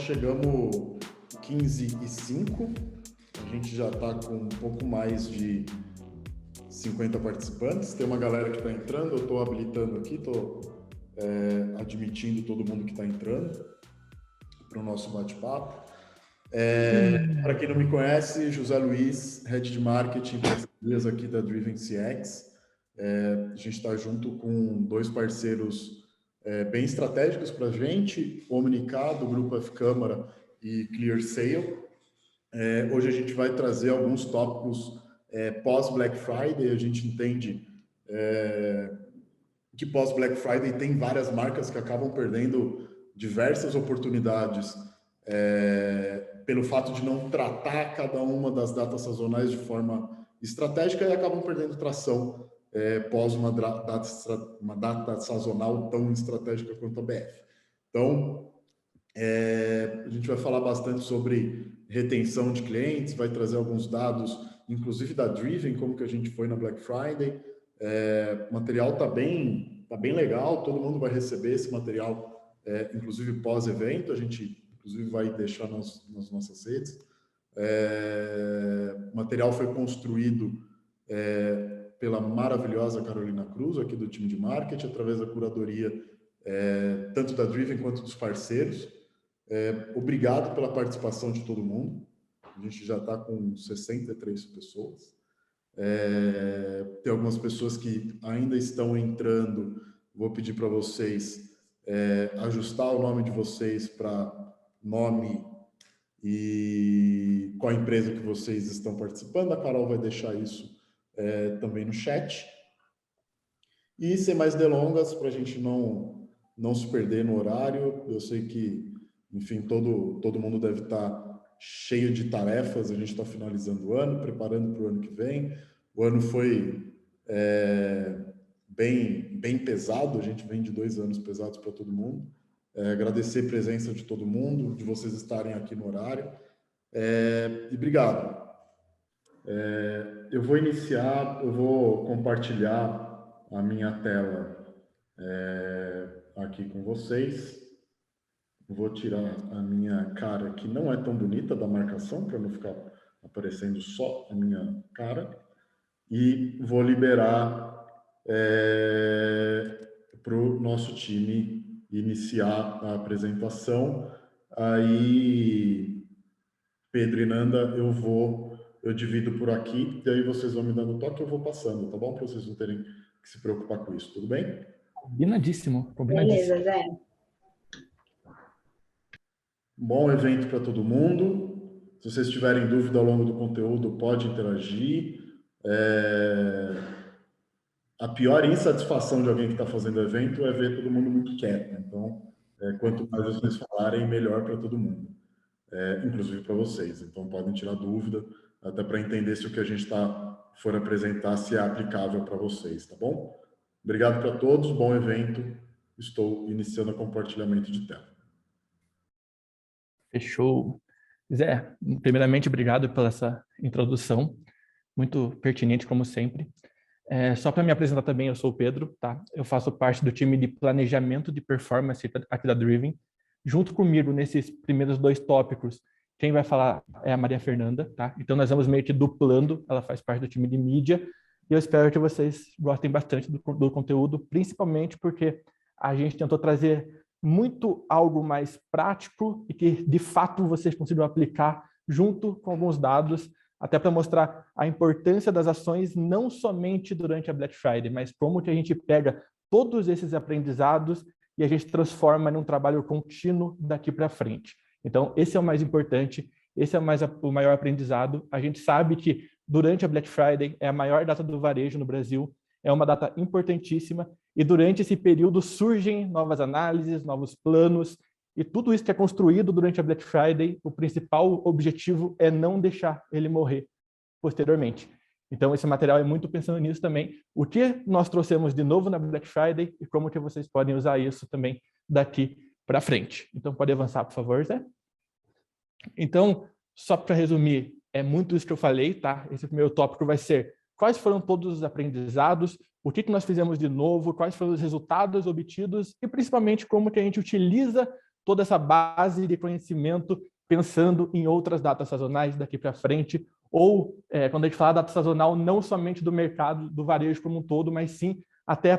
chegamos 15h05, a gente já está com um pouco mais de 50 participantes. Tem uma galera que está entrando, eu estou habilitando aqui, estou admitindo todo mundo que está entrando para o nosso bate-papo. Para quem não me conhece, José Luiz, Head de Marketing aqui da Driven CX. A gente está junto com dois parceiros bem estratégicos para a gente, Omnicá, do Grupo F Câmara, e ClearSale. Hoje a gente vai trazer alguns tópicos pós-Black Friday. A gente entende que pós-Black Friday tem várias marcas que acabam perdendo diversas oportunidades pelo fato de não tratar cada uma das datas sazonais de forma estratégica e acabam perdendo tração pós uma data sazonal tão estratégica quanto a BF. Então, a gente vai falar bastante sobre retenção de clientes, vai trazer alguns dados, inclusive da Driven, como que a gente foi na Black Friday. O material tá bem legal, todo mundo vai receber esse material, inclusive pós-evento, a gente inclusive vai deixar nas nossas redes. O material foi construído pela maravilhosa Carolina Cruz, aqui do time de marketing, através da curadoria tanto da Driven quanto dos parceiros. Obrigado pela participação de todo mundo. A gente já está com 63 pessoas. Tem algumas pessoas que ainda estão entrando. Vou pedir para vocês ajustar o nome de vocês para nome e qual empresa que vocês estão participando. A Carol vai deixar isso também no chat. E sem mais delongas, para a gente não se perder no horário, eu sei que, enfim, todo mundo deve estar cheio de tarefas. A gente está finalizando o ano, preparando para o ano que vem. O ano foi bem pesado, a gente vem de 2 anos pesados para todo mundo. Agradecer a presença de todo mundo, de vocês estarem aqui no horário. E obrigado. Eu vou iniciar, eu vou compartilhar a minha tela aqui com vocês. Vou tirar a minha cara, que não é tão bonita, da marcação, para não ficar aparecendo só a minha cara. E vou liberar para o nosso time iniciar a apresentação. Aí, Pedro e Nanda, eu divido por aqui, daí vocês vão me dando toque, eu vou passando, tá bom? Para vocês não terem que se preocupar com isso, tudo bem? Combinadíssimo. Beleza, Zé. Bom evento para todo mundo. Se vocês tiverem dúvida ao longo do conteúdo, pode interagir. A pior insatisfação de alguém que está fazendo evento é ver todo mundo muito quieto. Então, quanto mais vocês falarem, melhor para todo mundo, inclusive para vocês. Então, podem tirar dúvida, até para entender se o que a gente for apresentar se é aplicável para vocês, tá bom? Obrigado para todos, bom evento. Estou iniciando o compartilhamento de tela. Fechou. Zé, primeiramente, obrigado pela essa introdução, muito pertinente, como sempre. Só para me apresentar também, eu sou o Pedro, tá? Eu faço parte do time de planejamento de performance aqui da Driven. Junto comigo, nesses primeiros 2 tópicos, quem vai falar é a Maria Fernanda, tá? Então, nós vamos meio que duplando, ela faz parte do time de mídia, e eu espero que vocês gostem bastante do conteúdo, principalmente porque a gente tentou trazer muito algo mais prático e que, de fato, vocês consigam aplicar junto com alguns dados, até para mostrar a importância das ações, não somente durante a Black Friday, mas como que a gente pega todos esses aprendizados e a gente transforma num trabalho contínuo daqui para frente. Então, esse é o mais importante, esse é o maior aprendizado. A gente sabe que durante a Black Friday é a maior data do varejo no Brasil, é uma data importantíssima, e durante esse período surgem novas análises, novos planos, e tudo isso que é construído durante a Black Friday, o principal objetivo é não deixar ele morrer posteriormente. Então, esse material é muito pensando nisso também. O que nós trouxemos de novo na Black Friday e como que vocês podem usar isso também daqui para frente. Então, pode avançar, por favor, Zé? Então, só para resumir, é muito isso que eu falei, tá? Esse primeiro tópico vai ser quais foram todos os aprendizados, o que nós fizemos de novo, quais foram os resultados obtidos e, principalmente, como que a gente utiliza toda essa base de conhecimento pensando em outras datas sazonais daqui para frente, ou quando a gente fala data sazonal, não somente do mercado, do varejo como um todo, mas sim até a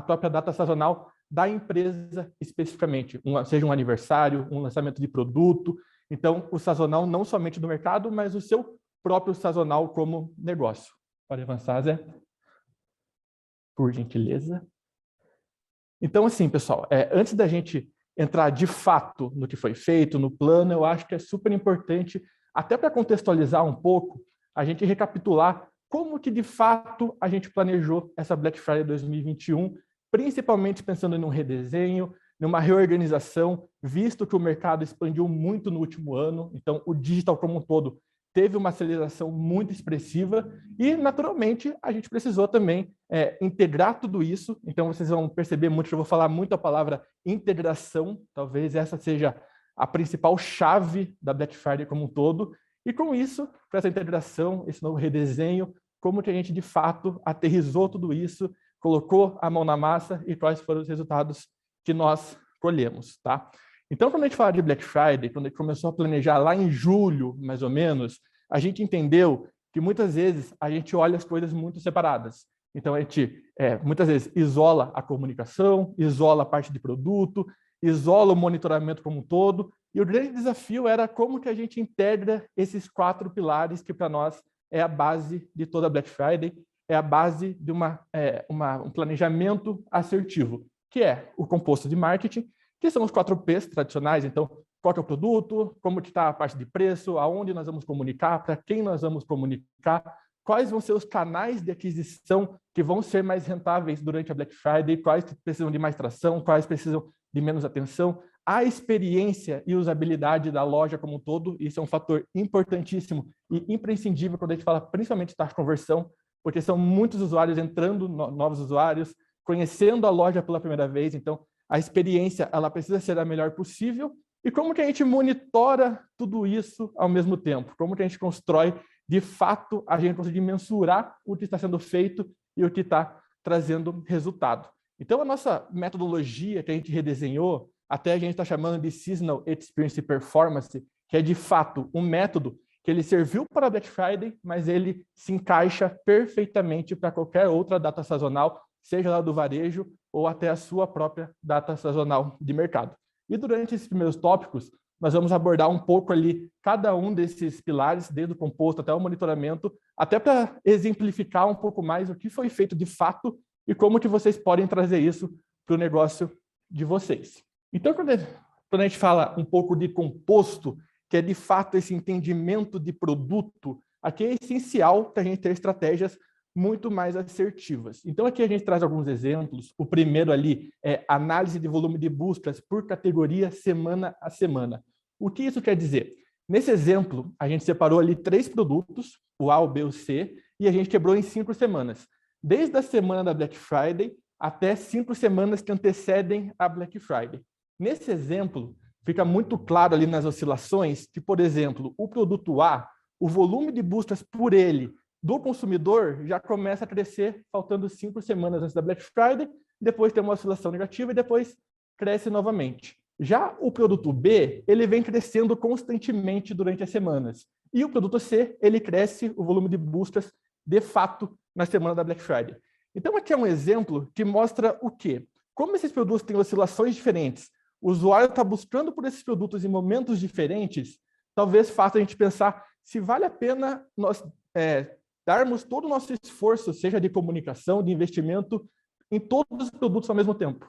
própria data sazonal da empresa especificamente, seja um aniversário, um lançamento de produto. Então, o sazonal não somente do mercado, mas o seu próprio sazonal como negócio. Pode avançar, Zé? Por gentileza. Então, assim, pessoal, antes da gente entrar de fato no que foi feito, no plano, eu acho que é super importante, até para contextualizar um pouco, a gente recapitular como que de fato a gente planejou essa Black Friday 2021, principalmente pensando em um redesenho, numa reorganização, visto que o mercado expandiu muito no último ano, então o digital como um todo teve uma aceleração muito expressiva e, naturalmente, a gente precisou também integrar tudo isso. Então, vocês vão perceber muito que eu vou falar muito a palavra integração, talvez essa seja a principal chave da Black Friday como um todo. E com isso, para essa integração, esse novo redesenho, como que a gente, de fato, aterrissou tudo isso, colocou a mão na massa e quais foram os resultados que nós colhemos, tá? Então, quando a gente fala de Black Friday, quando a gente começou a planejar lá em julho, mais ou menos, a gente entendeu que muitas vezes a gente olha as coisas muito separadas. Então, a gente muitas vezes isola a comunicação, isola a parte de produto, isola o monitoramento como um todo, e o grande desafio era como que a gente integra esses 4 pilares que, para nós, é a base de toda a Black Friday, é a base de um planejamento assertivo, que é o composto de marketing, que são os 4 P's tradicionais. Então, qual que é o produto, como que está a parte de preço, aonde nós vamos comunicar, para quem nós vamos comunicar, quais vão ser os canais de aquisição que vão ser mais rentáveis durante a Black Friday, quais precisam de mais tração, quais precisam de menos atenção, a experiência e usabilidade da loja como um todo, isso é um fator importantíssimo e imprescindível quando a gente fala principalmente de taxa de conversão, porque são muitos usuários entrando, novos usuários, conhecendo a loja pela primeira vez, então a experiência ela precisa ser a melhor possível. E como que a gente monitora tudo isso ao mesmo tempo? Como que a gente constrói, de fato, a gente conseguir mensurar o que está sendo feito e o que está trazendo resultado? Então, a nossa metodologia que a gente redesenhou, até a gente está chamando de Seasonal Experience Performance, que é, de fato, um método que ele serviu para a Black Friday, mas ele se encaixa perfeitamente para qualquer outra data sazonal, seja lá do varejo ou até a sua própria data sazonal de mercado. E durante esses primeiros tópicos, nós vamos abordar um pouco ali cada um desses pilares, desde o composto até o monitoramento, até para exemplificar um pouco mais o que foi feito de fato e como que vocês podem trazer isso para o negócio de vocês. Então, quando a gente fala um pouco de composto, que é de fato esse entendimento de produto, aqui é essencial para a gente ter estratégias muito mais assertivas. Então, aqui a gente traz alguns exemplos. O primeiro ali é análise de volume de buscas por categoria semana a semana. O que isso quer dizer? Nesse exemplo, a gente separou ali 3 produtos, o A, o B, o C, e a gente quebrou em 5 semanas. Desde a semana da Black Friday até 5 semanas que antecedem a Black Friday. Nesse exemplo, fica muito claro ali nas oscilações que, por exemplo, o produto A, o volume de buscas por ele do consumidor já começa a crescer faltando 5 semanas antes da Black Friday, depois tem uma oscilação negativa e depois cresce novamente. Já o produto B, ele vem crescendo constantemente durante as semanas. E o produto C, ele cresce o volume de buscas de fato na semana da Black Friday. Então aqui é um exemplo que mostra o quê? Como esses produtos têm oscilações diferentes, o usuário está buscando por esses produtos em momentos diferentes, talvez faça a gente pensar se vale a pena nós darmos todo o nosso esforço, seja de comunicação, de investimento, em todos os produtos ao mesmo tempo.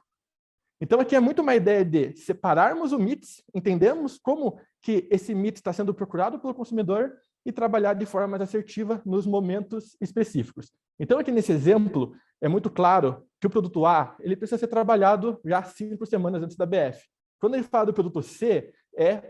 Então, aqui é muito uma ideia de separarmos o mix, entendermos como que esse mix está sendo procurado pelo consumidor e trabalhar de forma mais assertiva nos momentos específicos. Então, aqui nesse exemplo, é muito claro que o produto A ele precisa ser trabalhado já 5 semanas antes da BF. Quando a gente fala do produto C,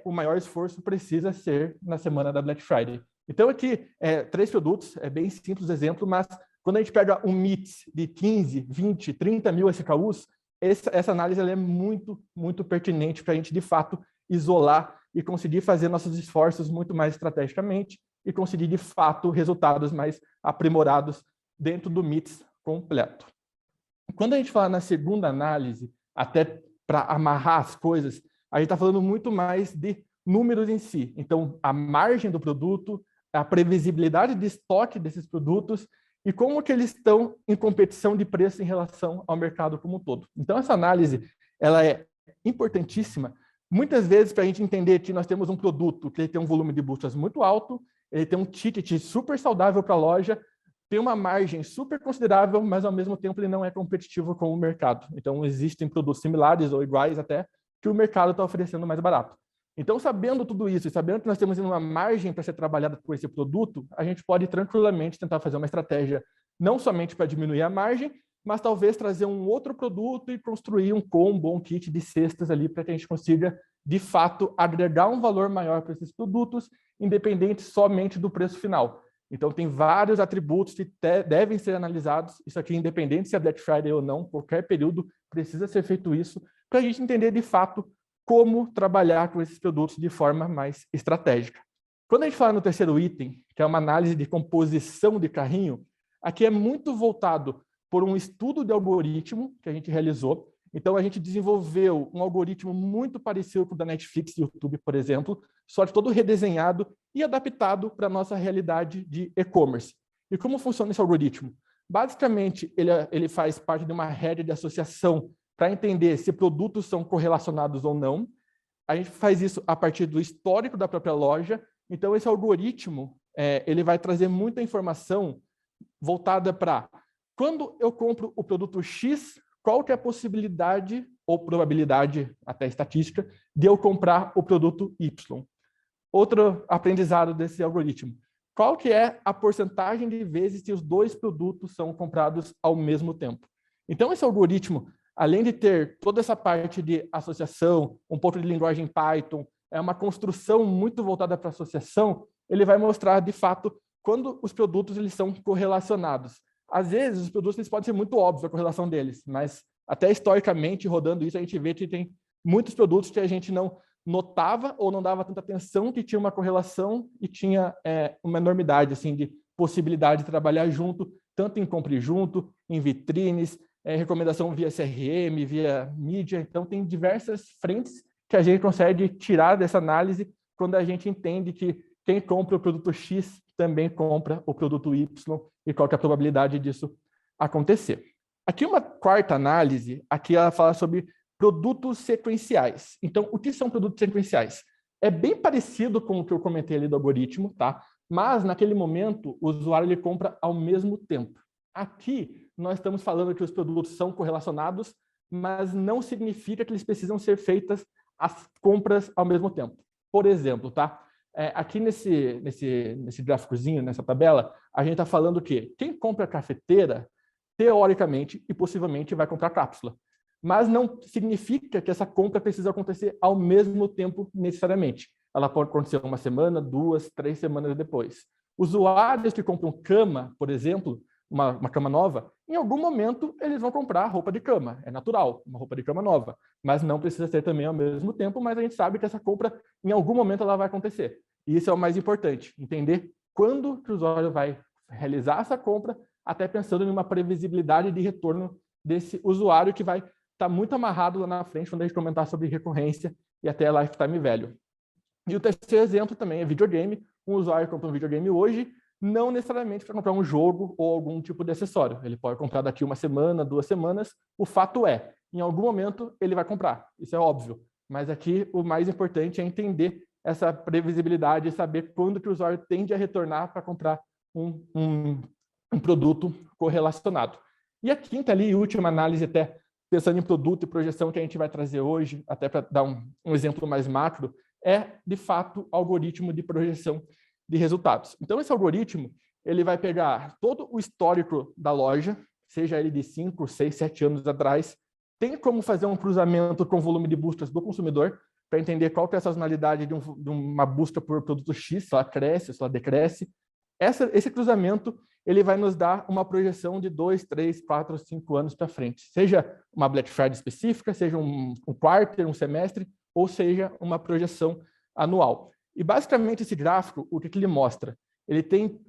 o maior esforço precisa ser na semana da Black Friday. Então, aqui, 3 produtos, é bem simples o exemplo, mas quando a gente pega um mix de 15, 20, 30 mil SKUs, essa análise ela é muito, muito pertinente para a gente, de fato, isolar e conseguir fazer nossos esforços muito mais estrategicamente e conseguir, de fato, resultados mais aprimorados dentro do mix completo. Quando a gente fala na segunda análise, até para amarrar as coisas, a gente está falando muito mais de números em si. Então, a margem do produto, a previsibilidade de estoque desses produtos e como que eles estão em competição de preço em relação ao mercado como um todo. Então, essa análise ela é importantíssima, muitas vezes, para a gente entender que nós temos um produto que ele tem um volume de buscas muito alto, ele tem um ticket super saudável para a loja, tem uma margem super considerável, mas, ao mesmo tempo, ele não é competitivo com o mercado. Então, existem produtos similares ou iguais até que o mercado está oferecendo mais barato. Então, sabendo tudo isso e sabendo que nós temos uma margem para ser trabalhada por esse produto, a gente pode tranquilamente tentar fazer uma estratégia não somente para diminuir a margem, mas talvez trazer um outro produto e construir um combo, um kit de cestas ali para que a gente consiga, de fato, agregar um valor maior para esses produtos, independente somente do preço final. Então, tem vários atributos que devem ser analisados, isso aqui independente se é Black Friday ou não, qualquer período precisa ser feito isso, para a gente entender, de fato, como trabalhar com esses produtos de forma mais estratégica. Quando a gente fala no terceiro item, que é uma análise de composição de carrinho, aqui é muito voltado por um estudo de algoritmo que a gente realizou. Então, a gente desenvolveu um algoritmo muito parecido com o da Netflix e YouTube, por exemplo, só que todo redesenhado e adaptado para a nossa realidade de e-commerce. E como funciona esse algoritmo? Basicamente, ele faz parte de uma rede de associação para entender se produtos são correlacionados ou não. A gente faz isso a partir do histórico da própria loja. Então, esse algoritmo ele vai trazer muita informação voltada para quando eu compro o produto X, qual que é a possibilidade ou probabilidade, até estatística, de eu comprar o produto Y. Outro aprendizado desse algoritmo. Qual que é a porcentagem de vezes que os dois produtos são comprados ao mesmo tempo? Então, esse algoritmo, além de ter toda essa parte de associação, um pouco de linguagem Python, é uma construção muito voltada para associação, ele vai mostrar, de fato, quando os produtos eles são correlacionados. Às vezes, os produtos eles podem ser muito óbvios a correlação deles, mas até historicamente, rodando isso, a gente vê que tem muitos produtos que a gente não notava ou não dava tanta atenção que tinha uma correlação e tinha uma enormidade assim, de possibilidade de trabalhar junto, tanto em compre junto, em vitrines, recomendação via CRM, via mídia. Então, tem diversas frentes que a gente consegue tirar dessa análise quando a gente entende que quem compra o produto X também compra o produto Y e qual que é a probabilidade disso acontecer. Aqui uma quarta análise, aqui ela fala sobre produtos sequenciais. Então, o que são produtos sequenciais? É bem parecido com o que eu comentei ali do algoritmo, tá? Mas, naquele momento, o usuário ele compra ao mesmo tempo. Aqui, nós estamos falando que os produtos são correlacionados, mas não significa que eles precisam ser feitas as compras ao mesmo tempo. Por exemplo, tá? Aqui nesse gráficozinho, nessa tabela, a gente está falando que quem compra cafeteira, teoricamente e possivelmente vai comprar cápsula. Mas não significa que essa compra precisa acontecer ao mesmo tempo necessariamente. Ela pode acontecer uma semana, 2, 3 semanas depois. Usuários que compram cama, por exemplo, uma cama nova, em algum momento eles vão comprar roupa de cama. É natural, uma roupa de cama nova. Mas não precisa ser também ao mesmo tempo, mas a gente sabe que essa compra, em algum momento, ela vai acontecer. E isso é o mais importante, entender quando que o usuário vai realizar essa compra, até pensando em uma previsibilidade de retorno desse usuário que vai estar muito amarrado lá na frente quando a gente comentar sobre recorrência e até lifetime value. E o terceiro exemplo também é videogame. Um usuário compra um videogame hoje, não necessariamente para comprar um jogo ou algum tipo de acessório. Ele pode comprar daqui 1 semana, 2 semanas. O fato é, em algum momento ele vai comprar. Isso é óbvio. Mas aqui o mais importante é entender essa previsibilidade e saber quando que o usuário tende a retornar para comprar um produto correlacionado. E a quinta ali e última análise, até pensando em produto e projeção que a gente vai trazer hoje, até para dar um exemplo mais macro, é, de fato, algoritmo de projeção de resultados. Então, esse algoritmo ele vai pegar todo o histórico da loja, seja ele de 5, 6, 7 anos atrás, tem como fazer um cruzamento com o volume de buscas do consumidor, para entender qual que é a sazonalidade de uma busca por produto X, se ela cresce, se ela decresce. Esse cruzamento ele vai nos dar uma projeção de 2, 3, 4, 5 anos para frente. Seja uma Black Friday específica, seja um quarter, um semestre, ou seja uma projeção anual. E basicamente esse gráfico, o que ele mostra? Ele tem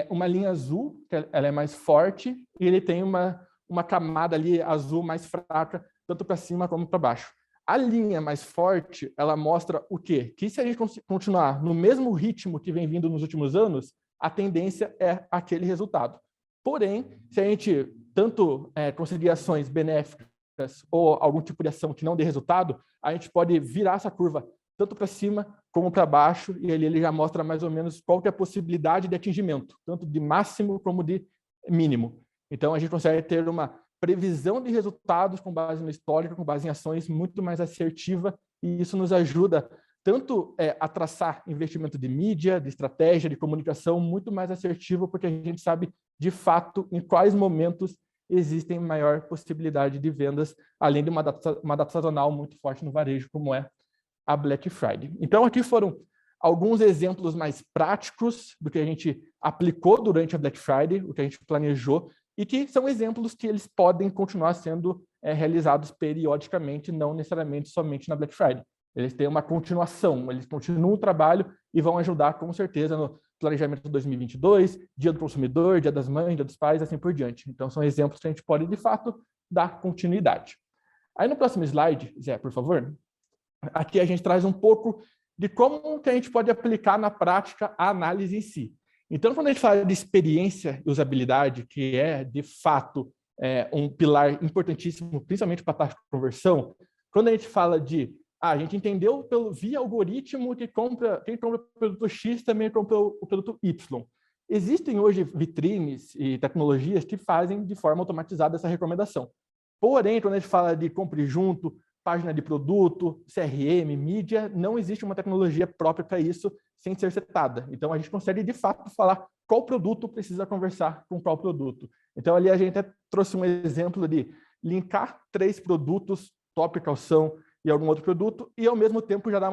uma linha azul, que ela é mais forte, e ele tem uma camada ali azul mais fraca, tanto para cima como para baixo. A linha mais forte, ela mostra o quê? Que se a gente continuar no mesmo ritmo que vem vindo nos últimos anos, a tendência é aquele resultado. Porém, se a gente tanto conseguir ações benéficas ou algum tipo de ação que não dê resultado, a gente pode virar essa curva tanto para cima como para baixo, e ele já mostra mais ou menos qual que é a possibilidade de atingimento, tanto de máximo como de mínimo. Então, a gente consegue ter uma previsão de resultados com base no histórico, com base em ações muito mais assertiva, e isso nos ajuda tanto a traçar investimento de mídia, de estratégia, de comunicação muito mais assertivo, porque a gente sabe de fato em quais momentos existem maior possibilidade de vendas, além de uma data sazonal muito forte no varejo, como é a Black Friday. Então, aqui foram alguns exemplos mais práticos do que a gente aplicou durante a Black Friday, o que a gente planejou, e que são exemplos que eles podem continuar sendo realizados periodicamente, não necessariamente somente na Black Friday. Eles têm uma continuação, eles continuam o trabalho e vão ajudar, com certeza, no planejamento de 2022, Dia do Consumidor, Dia das Mães, Dia dos Pais, assim por diante. Então, são exemplos que a gente pode, de fato, dar continuidade. Aí, no próximo slide, Zé, por favor, aqui a gente traz um pouco de como que a gente pode aplicar na prática a análise em si. Então, quando a gente fala de experiência e usabilidade, que é, de fato, um pilar importantíssimo, principalmente para a taxa de conversão, quando a gente fala de a gente entendeu via algoritmo que quem compra o produto X também compra o produto Y. Existem hoje vitrines e tecnologias que fazem de forma automatizada essa recomendação. Porém, quando a gente fala de compre junto, página de produto, CRM, mídia, não existe uma tecnologia própria para isso sem ser setada. Então, a gente consegue, de fato, falar qual produto precisa conversar com qual produto. Então, ali a gente até trouxe um exemplo de linkar 3 produtos, top, calção e algum outro produto, e, ao mesmo tempo, já dar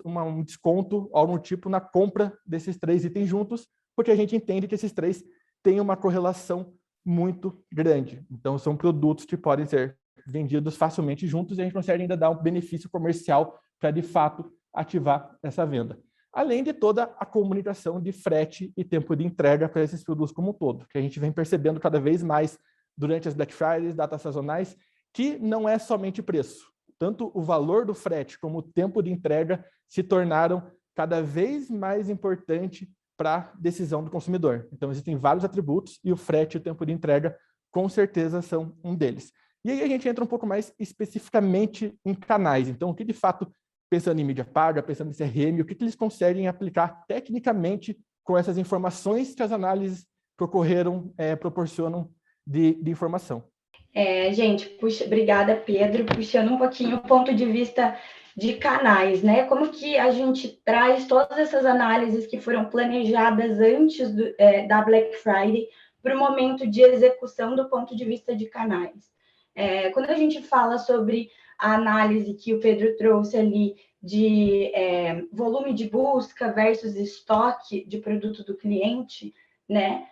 um desconto, algum tipo, na compra desses 3 itens juntos, porque a gente entende que esses 3 têm uma correlação muito grande. Então, são produtos que podem ser vendidos facilmente juntos e a gente consegue ainda dar um benefício comercial para, de fato, ativar essa venda. Além de toda a comunicação de frete e tempo de entrega para esses produtos como um todo, que a gente vem percebendo cada vez mais durante as Black Fridays, datas sazonais, que não é somente preço. Tanto o valor do frete como o tempo de entrega se tornaram cada vez mais importante para a decisão do consumidor. Então, existem vários atributos e o frete e o tempo de entrega, com certeza, são um deles. E aí a gente entra um pouco mais especificamente em canais. Então, o que de fato, pensando em mídia paga, pensando em CRM, o que eles conseguem aplicar tecnicamente com essas informações que as análises que ocorreram proporcionam de informação. Gente, obrigada, Pedro. Puxando um pouquinho o ponto de vista de canais, né? Como que a gente traz todas essas análises que foram planejadas antes da Black Friday para o momento de execução do ponto de vista de canais? Quando a gente fala sobre a análise que o Pedro trouxe ali de volume de busca versus estoque de produto do cliente, né?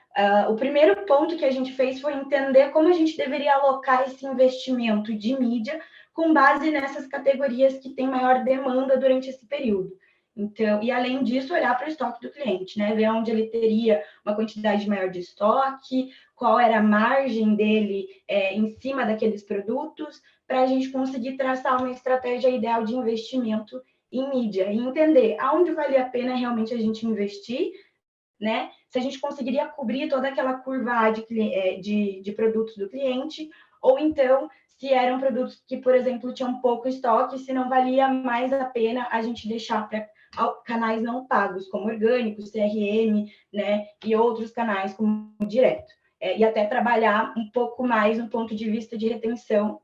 O primeiro ponto que a gente fez foi entender como a gente deveria alocar esse investimento de mídia com base nessas categorias que têm maior demanda durante esse período. Então, e além disso, olhar para o estoque do cliente, né? Ver onde ele teria uma quantidade maior de estoque, qual era a margem dele em cima daqueles produtos, para a gente conseguir traçar uma estratégia ideal de investimento em mídia e entender aonde vale a pena realmente a gente investir, né? Se a gente conseguiria cobrir toda aquela curva de produtos do cliente, ou então se eram produtos que, por exemplo, tinham pouco estoque, se não valia mais a pena a gente deixar para canais não pagos, como orgânicos, CRM, né? E outros canais como direto. E até trabalhar um pouco mais no ponto de vista de retenção,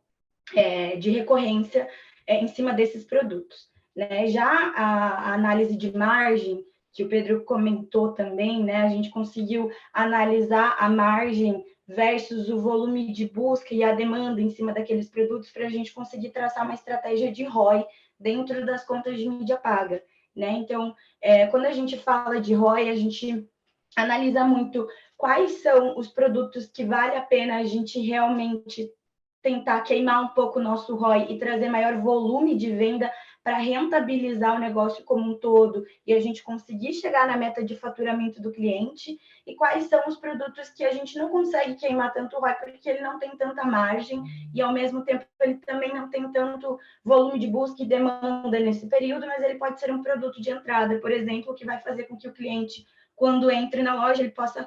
de recorrência em cima desses produtos, né? Já a análise de margem, que o Pedro comentou também, né? A gente conseguiu analisar a margem versus o volume de busca e a demanda em cima daqueles produtos para a gente conseguir traçar uma estratégia de ROI dentro das contas de mídia paga, né? Então, quando a gente fala de ROI, a gente analisa muito quais são os produtos que vale a pena a gente realmente tentar queimar um pouco o nosso ROI e trazer maior volume de venda para rentabilizar o negócio como um todo e a gente conseguir chegar na meta de faturamento do cliente, e quais são os produtos que a gente não consegue queimar tanto ROI porque ele não tem tanta margem e, ao mesmo tempo, ele também não tem tanto volume de busca e demanda nesse período, mas ele pode ser um produto de entrada, por exemplo, que vai fazer com que o cliente, quando entre na loja, ele possa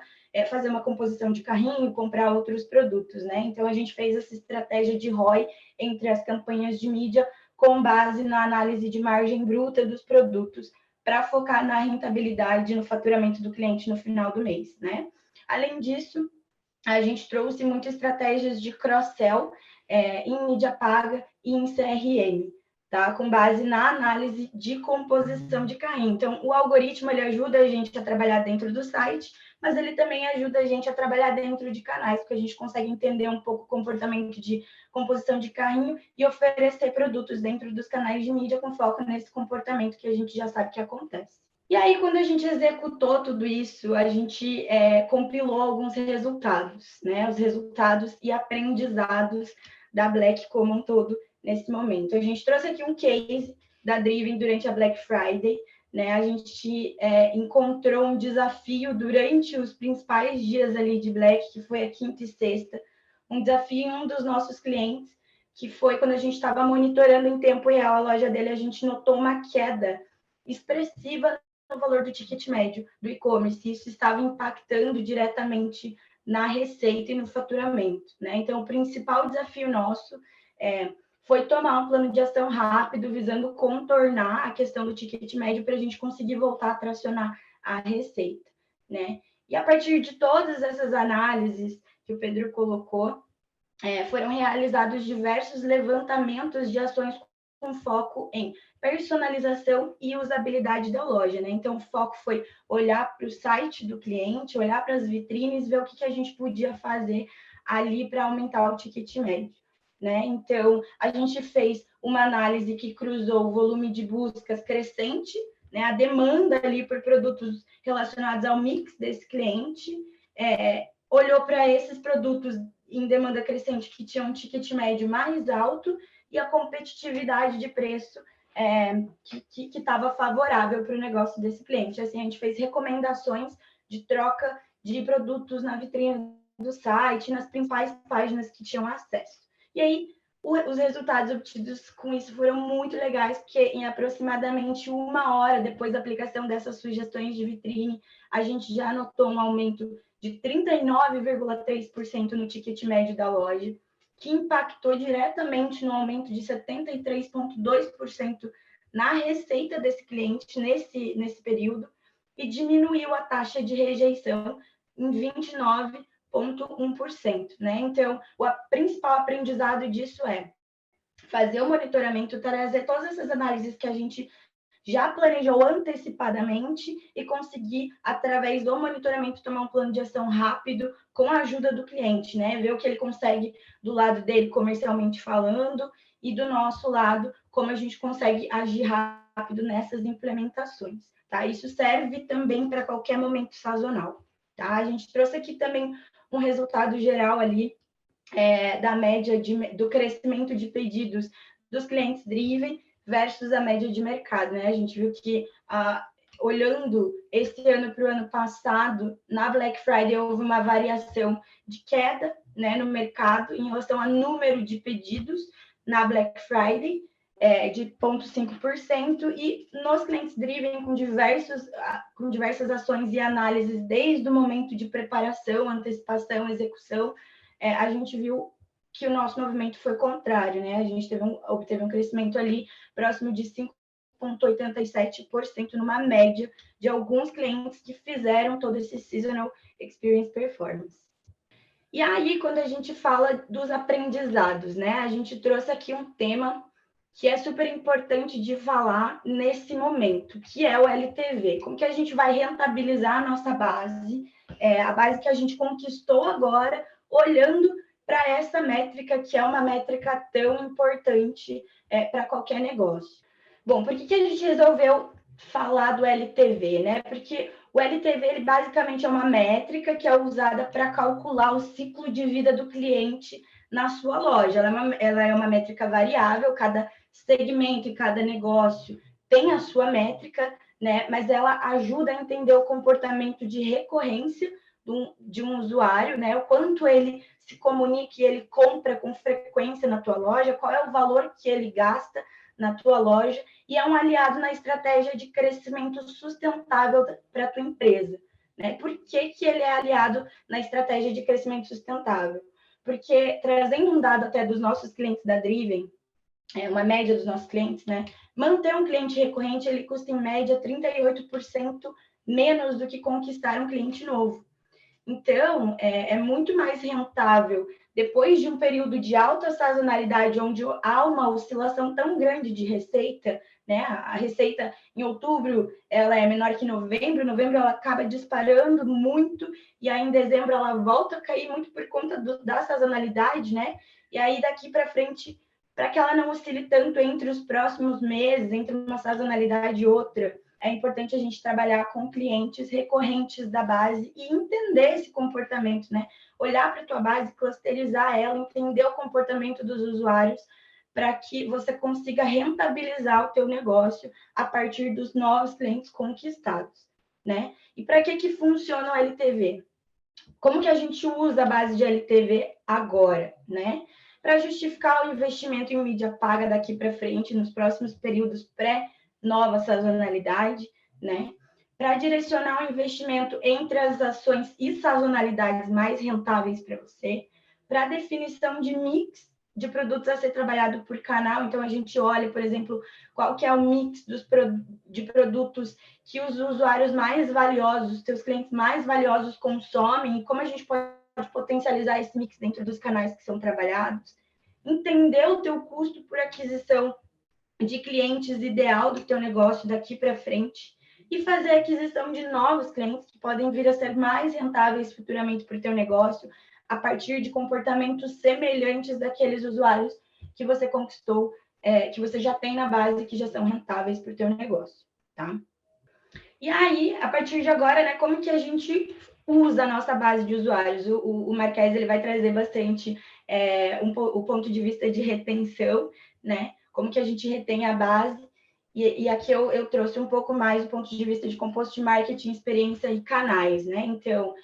fazer uma composição de carrinho, comprar outros produtos, né? Então, a gente fez essa estratégia de ROI entre as campanhas de mídia com base na análise de margem bruta dos produtos, para focar na rentabilidade, no faturamento do cliente no final do mês, né? Além disso, a gente trouxe muitas estratégias de cross-sell em mídia paga e em CRM, tá? Com base na análise de composição de carrinho. Então, o algoritmo, ele ajuda a gente a trabalhar dentro do site, mas ele também ajuda a gente a trabalhar dentro de canais, porque a gente consegue entender um pouco o comportamento de composição de carrinho e oferecer produtos dentro dos canais de mídia com foco nesse comportamento que a gente já sabe que acontece. E aí, quando a gente executou tudo isso, a gente compilou alguns resultados, né? Os resultados e aprendizados da Black como um todo nesse momento. A gente trouxe aqui um case da Driven durante a Black Friday, né? A gente encontrou um desafio durante os principais dias ali de Black, que foi a quinta e sexta, um desafio em um dos nossos clientes, que foi quando a gente estava monitorando em tempo real a loja dele, a gente notou uma queda expressiva no valor do ticket médio do e-commerce. Isso estava impactando diretamente na receita e no faturamento, né? Então, o principal desafio nosso foi tomar um plano de ação rápido, visando contornar a questão do ticket médio para a gente conseguir voltar a tracionar a receita, né? E a partir de todas essas análises que o Pedro colocou, foram realizados diversos levantamentos de ações com foco em personalização e usabilidade da loja, né? Então, o foco foi olhar para o site do cliente, olhar para as vitrines, ver o que a gente podia fazer ali para aumentar o ticket médio, né? Então, a gente fez uma análise que cruzou o volume de buscas crescente, né? A demanda ali por produtos relacionados ao mix desse cliente, olhou para esses produtos em demanda crescente que tinham um ticket médio mais alto e a competitividade de preço que estava favorável para o negócio desse cliente. Assim, a gente fez recomendações de troca de produtos na vitrine do site, nas principais páginas que tinham acesso. E aí, os resultados obtidos com isso foram muito legais, porque em aproximadamente 1 hora depois da aplicação dessas sugestões de vitrine, a gente já notou um aumento de 39,3% no ticket médio da loja, que impactou diretamente no aumento de 73,2% na receita desse cliente nesse período, e diminuiu a taxa de rejeição em 29,1%, né? Então, o principal aprendizado disso é fazer o monitoramento, trazer todas essas análises que a gente já planejou antecipadamente e conseguir, através do monitoramento, tomar um plano de ação rápido com a ajuda do cliente, né? Ver o que ele consegue do lado dele, comercialmente falando, e do nosso lado, como a gente consegue agir rápido nessas implementações, tá? Isso serve também para qualquer momento sazonal, tá? A gente trouxe aqui também um resultado geral ali da média do crescimento de pedidos dos clientes Driven versus a média de mercado, né? A gente viu que, olhando esse ano para o ano passado, na Black Friday houve uma variação de queda, né, no mercado em relação ao número de pedidos na Black Friday, de 0,5%, e nos clientes Driven, com diversas ações e análises, desde o momento de preparação, antecipação, execução, a gente viu que o nosso movimento foi contrário, né? A gente obteve um crescimento ali próximo de 5,87% numa média de alguns clientes que fizeram todo esse Seasonal Experience Performance. E aí, quando a gente fala dos aprendizados, né? A gente trouxe aqui um tema que é super importante de falar nesse momento, que é o LTV. Como que a gente vai rentabilizar a nossa base, a base que a gente conquistou agora, olhando para essa métrica, que é uma métrica tão importante para qualquer negócio. Bom, por que a gente resolveu falar do LTV, né? Porque o LTV, ele basicamente é uma métrica que é usada para calcular o ciclo de vida do cliente na sua loja. Ela é uma métrica variável, cada segmento e cada negócio tem a sua métrica, né? Mas ela ajuda a entender o comportamento de recorrência de um usuário, né? O quanto ele se comunica e ele compra com frequência na tua loja, qual é o valor que ele gasta na tua loja, e é um aliado na estratégia de crescimento sustentável para a tua empresa. Né? Por que ele é aliado na estratégia de crescimento sustentável? Porque, trazendo um dado até dos nossos clientes da Driven, uma média dos nossos clientes, né? Manter um cliente recorrente, ele custa, em média, 38% menos do que conquistar um cliente novo. Então, é muito mais rentável, depois de um período de alta sazonalidade, onde há uma oscilação tão grande de receita, né? A receita em outubro ela é menor que novembro ela acaba disparando muito, e aí em dezembro ela volta a cair muito por conta da sazonalidade, né? E aí daqui para frente, para que ela não oscile tanto entre os próximos meses, entre uma sazonalidade e outra, é importante a gente trabalhar com clientes recorrentes da base e entender esse comportamento, né? Olhar para a tua base, clusterizar ela, entender o comportamento dos usuários para que você consiga rentabilizar o teu negócio a partir dos novos clientes conquistados, né? E para que funciona o LTV? Como que a gente usa a base de LTV agora, né? Para justificar o investimento em mídia paga daqui para frente, nos próximos períodos pré-nova sazonalidade, né? Para direcionar o investimento entre as ações e sazonalidades mais rentáveis para você, para definição de mix de produtos a ser trabalhado por canal. Então, a gente olha, por exemplo, qual que é o mix de produtos que os usuários mais valiosos, os teus clientes mais valiosos consomem, e como a gente pode potencializar esse mix dentro dos canais que são trabalhados, entender o teu custo por aquisição de clientes ideal do teu negócio daqui para frente e fazer a aquisição de novos clientes que podem vir a ser mais rentáveis futuramente para o teu negócio a partir de comportamentos semelhantes daqueles usuários que você conquistou, que você já tem na base, que já são rentáveis para o teu negócio, tá? E aí, a partir de agora, né, como que a gente usa a nossa base de usuários? O Marques, ele vai trazer bastante o ponto de vista de retenção, né? Como que a gente retém a base. E aqui eu trouxe um pouco mais o ponto de vista de composto de marketing, experiência e canais, né? Então,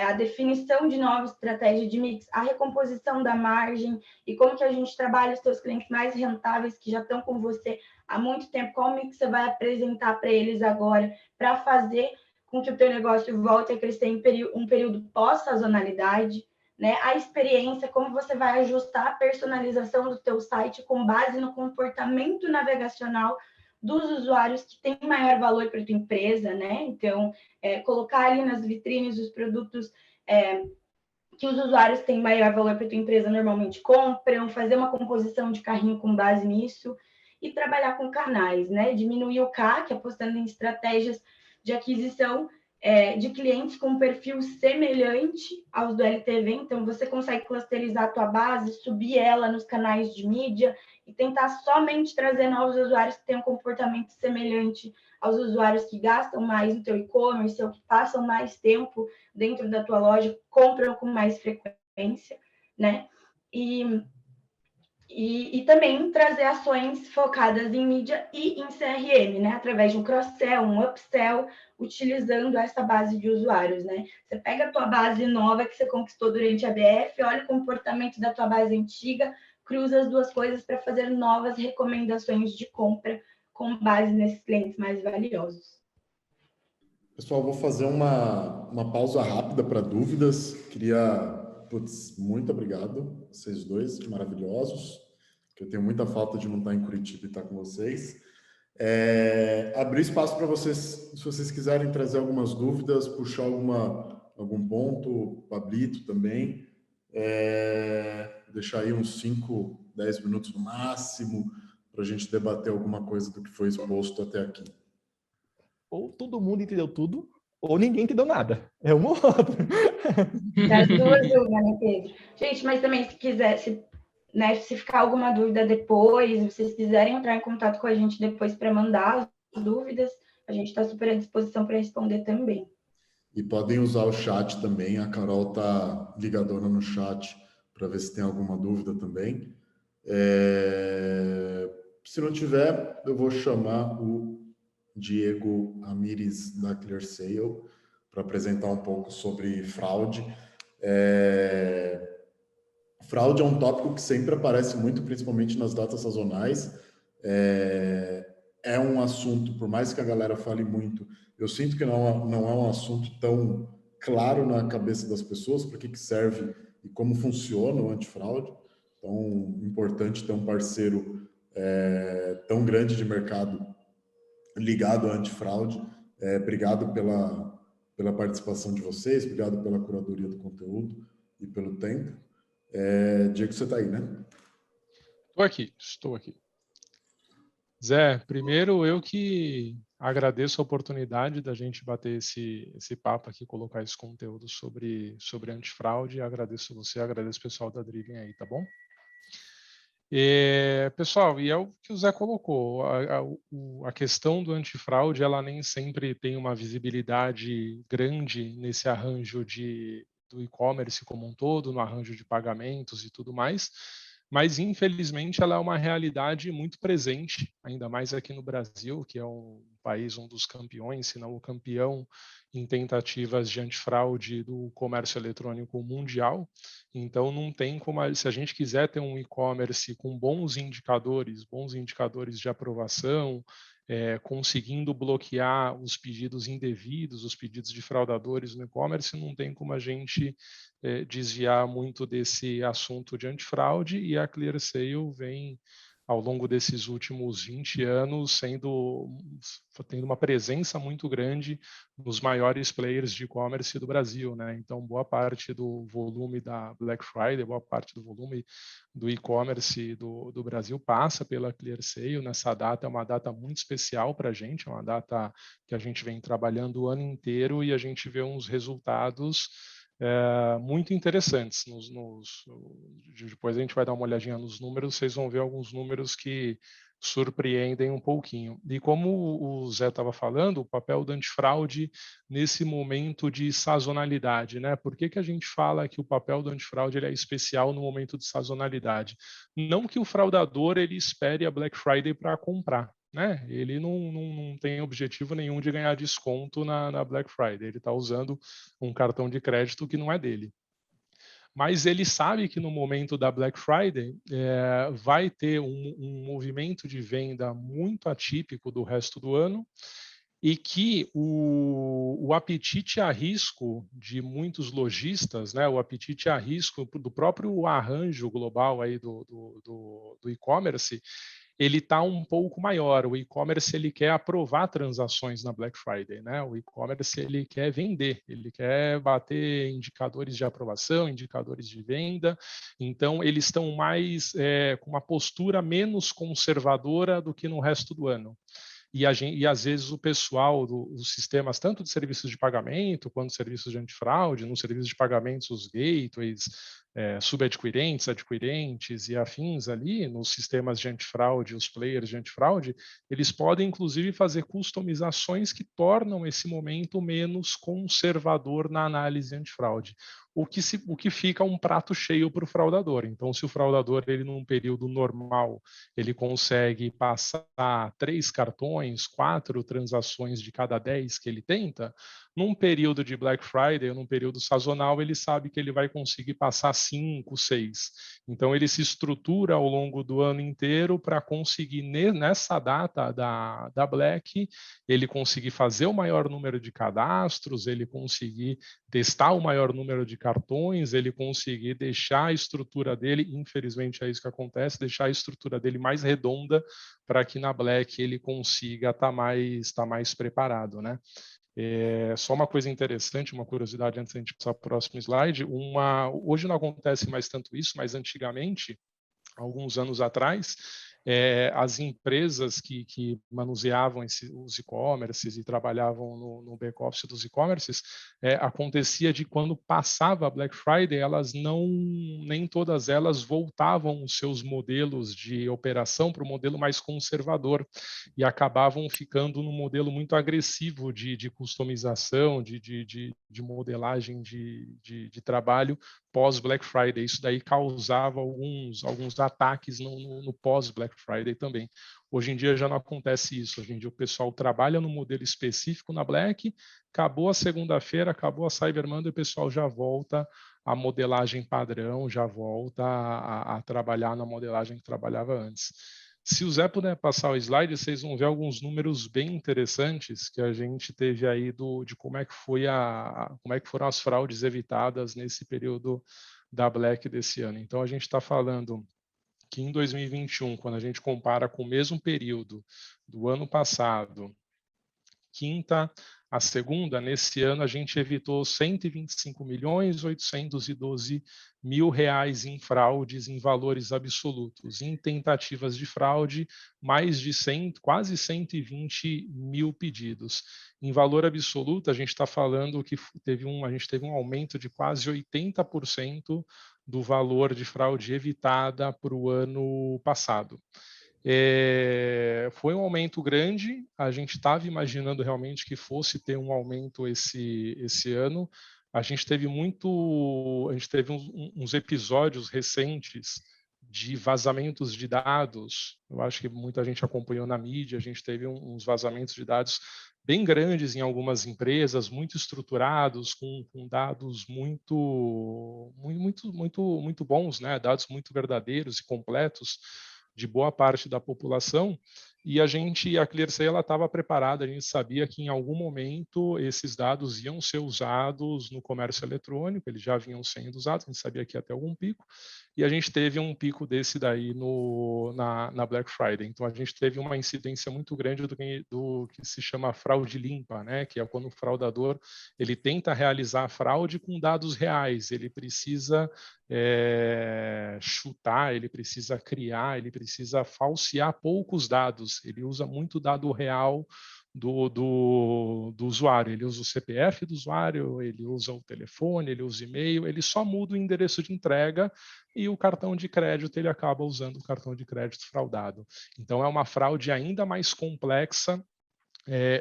a definição de nova estratégia de mix, a recomposição da margem e como que a gente trabalha os seus clientes mais rentáveis que já estão com você há muito tempo, qual mix você vai apresentar para eles agora, para fazer com que o teu negócio volte a crescer em um período pós-sazonalidade, né? A experiência, como você vai ajustar a personalização do teu site com base no comportamento navegacional dos usuários que têm maior valor para a tua empresa, né? Então, colocar ali nas vitrines os produtos que os usuários têm maior valor para a tua empresa normalmente compram, fazer uma composição de carrinho com base nisso e trabalhar com canais, né? Diminuir o CAC, apostando em estratégias de aquisição de clientes com um perfil semelhante aos do LTV. Então, você consegue clusterizar a tua base, subir ela nos canais de mídia e tentar somente trazer novos usuários que tenham um comportamento semelhante aos usuários que gastam mais no teu e-commerce ou que passam mais tempo dentro da tua loja, compram com mais frequência, né? E também trazer ações focadas em mídia e em CRM, né? Através de um cross-sell, um upsell, utilizando essa base de usuários, né? Você pega a tua base nova que você conquistou durante a BF, olha o comportamento da tua base antiga, cruza as duas coisas para fazer novas recomendações de compra com base nesses clientes mais valiosos. Pessoal, vou fazer uma pausa rápida para dúvidas. Muito obrigado, vocês dois, maravilhosos, que eu tenho muita falta de não estar em Curitiba e estar com vocês. Abrir espaço para vocês, se vocês quiserem trazer algumas dúvidas, puxar algum ponto, o Pablito também, deixar aí uns 5, 10 minutos no máximo, para a gente debater alguma coisa do que foi exposto até aqui. Ou todo mundo entendeu tudo, ou ninguém entendeu nada. É uma ou outra. Das duas dúvidas, né, Pedro? Gente, mas também se quiser, se ficar alguma dúvida depois, se vocês quiserem entrar em contato com a gente depois para mandar as dúvidas, a gente está super à disposição para responder também. E podem usar o chat também, a Carol está ligadona no chat para ver se tem alguma dúvida também. Se não tiver, eu vou chamar o Diego Amires da ClearSale para apresentar um pouco sobre fraude. Fraude é um tópico que sempre aparece muito, principalmente nas datas sazonais. É um assunto, por mais que a galera fale muito, eu sinto que não é um assunto tão claro na cabeça das pessoas, para que serve e como funciona o antifraude. Então, importante ter um parceiro tão grande de mercado ligado ao antifraude. Obrigado pela participação de vocês, obrigado pela curadoria do conteúdo e pelo tempo. Diego, você está aí, né? Estou aqui. Zé, primeiro eu que agradeço a oportunidade da gente bater esse papo aqui, colocar esse conteúdo sobre antifraude. Agradeço você, agradeço o pessoal da Driven aí, tá bom? Pessoal, e é o que o Zé colocou, a questão do antifraude, ela nem sempre tem uma visibilidade grande nesse arranjo do e-commerce como um todo, no arranjo de pagamentos e tudo mais, mas infelizmente ela é uma realidade muito presente, ainda mais aqui no Brasil, que é um país, um dos campeões, se não o campeão em tentativas de antifraude do comércio eletrônico mundial. Então não tem como, se a gente quiser ter um e-commerce com bons indicadores de aprovação, conseguindo bloquear os pedidos indevidos, os pedidos de fraudadores no e-commerce, não tem como a gente desviar muito desse assunto de antifraude, e a ClearSale vem, ao longo desses últimos 20 anos, tendo uma presença muito grande nos maiores players de e-commerce do Brasil, né? Então, boa parte do volume da Black Friday, boa parte do volume do e-commerce do Brasil passa pela ClearSale. Nessa data é uma data muito especial para a gente, é uma data que a gente vem trabalhando o ano inteiro, e a gente vê uns resultados muito interessantes. Depois a gente vai dar uma olhadinha nos números, vocês vão ver alguns números que surpreendem um pouquinho. E como o Zé estava falando, o papel do antifraude nesse momento de sazonalidade, né? Por que a gente fala que o papel do antifraude ele é especial no momento de sazonalidade? Não que o fraudador ele espere a Black Friday para comprar, né? Ele não tem objetivo nenhum de ganhar desconto na Black Friday. Ele está usando um cartão de crédito que não é dele. Mas ele sabe que no momento da Black Friday vai ter um movimento de venda muito atípico do resto do ano, e que o apetite a risco de muitos lojistas, né, o apetite a risco do próprio arranjo global aí do e-commerce, ele está um pouco maior. O e-commerce ele quer aprovar transações na Black Friday, né? O e-commerce ele quer vender, ele quer bater indicadores de aprovação, indicadores de venda. Então eles estão mais com uma postura menos conservadora do que no resto do ano. E às vezes o pessoal dos sistemas, tanto de serviços de pagamento quanto serviços de antifraude, nos serviços de pagamentos, os gateways, subadquirentes, adquirentes e afins ali, nos sistemas de antifraude, os players de antifraude, eles podem inclusive fazer customizações que tornam esse momento menos conservador na análise antifraude. O que fica um prato cheio para o fraudador. Então, se o fraudador, ele num período normal, ele consegue passar 3 cartões, 4 transações de cada 10 que ele tenta, num período de Black Friday, ou num período sazonal, ele sabe que ele vai conseguir passar 5, 6. Então, ele se estrutura ao longo do ano inteiro para conseguir, nessa data da Black, ele conseguir fazer o maior número de cadastros, ele conseguir testar o maior número de cartões, ele conseguir deixar a estrutura dele, infelizmente é isso que acontece, deixar a estrutura dele mais redonda para que na Black ele consiga estar mais preparado, né? Só uma coisa interessante, uma curiosidade antes da gente passar para o próximo slide, hoje não acontece mais tanto isso, mas antigamente, alguns anos atrás, as empresas que manuseavam os e-commerces e trabalhavam no back-office dos e-commerces, acontecia de quando passava a Black Friday, nem todas elas voltavam os seus modelos de operação para o modelo mais conservador e acabavam ficando num modelo muito agressivo de customização, de modelagem de trabalho, pós-Black Friday. Isso daí causava alguns ataques no pós-Black Friday também. Hoje em dia já não acontece isso. Hoje em dia o pessoal trabalha no modelo específico na Black, acabou a segunda-feira, acabou a Cyber Monday, o pessoal já volta à modelagem padrão, já volta a trabalhar na modelagem que trabalhava antes. Se o Zé puder passar o slide, vocês vão ver alguns números bem interessantes que a gente teve aí de como é que foram as fraudes evitadas nesse período da Black desse ano. Então a gente está falando que em 2021, quando a gente compara com o mesmo período do ano passado, quinta a segunda, nesse ano a gente evitou 125.812.000 reais em fraudes em valores absolutos. Em tentativas de fraude, mais de quase 120 mil pedidos. Em valor absoluto, a gente está falando que a gente teve um aumento de quase 80% do valor de fraude evitada para o ano passado. Foi um aumento grande, a gente estava imaginando realmente que fosse ter um aumento esse ano. A gente teve uns episódios recentes de vazamentos de dados. Eu acho que muita gente acompanhou na mídia, a gente teve uns vazamentos de dados bem grandes em algumas empresas, muito estruturados, com dados muito bons, né? Dados muito verdadeiros e completos de boa parte da população, e a ClearSale, ela estava preparada, a gente sabia que em algum momento esses dados iam ser usados no comércio eletrônico, eles já vinham sendo usados, a gente sabia que ia ter algum pico, e a gente teve um pico desse daí na Black Friday. Então a gente teve uma incidência muito grande do que se chama fraude limpa, né? Que é quando o fraudador ele tenta realizar a fraude com dados reais, ele precisa chutar, ele precisa criar, ele precisa falsear poucos dados, ele usa muito dado real do usuário, ele usa o CPF do usuário, ele usa o telefone, ele usa o e-mail, ele só muda o endereço de entrega e o cartão de crédito, ele acaba usando o cartão de crédito fraudado. Então é uma fraude ainda mais complexa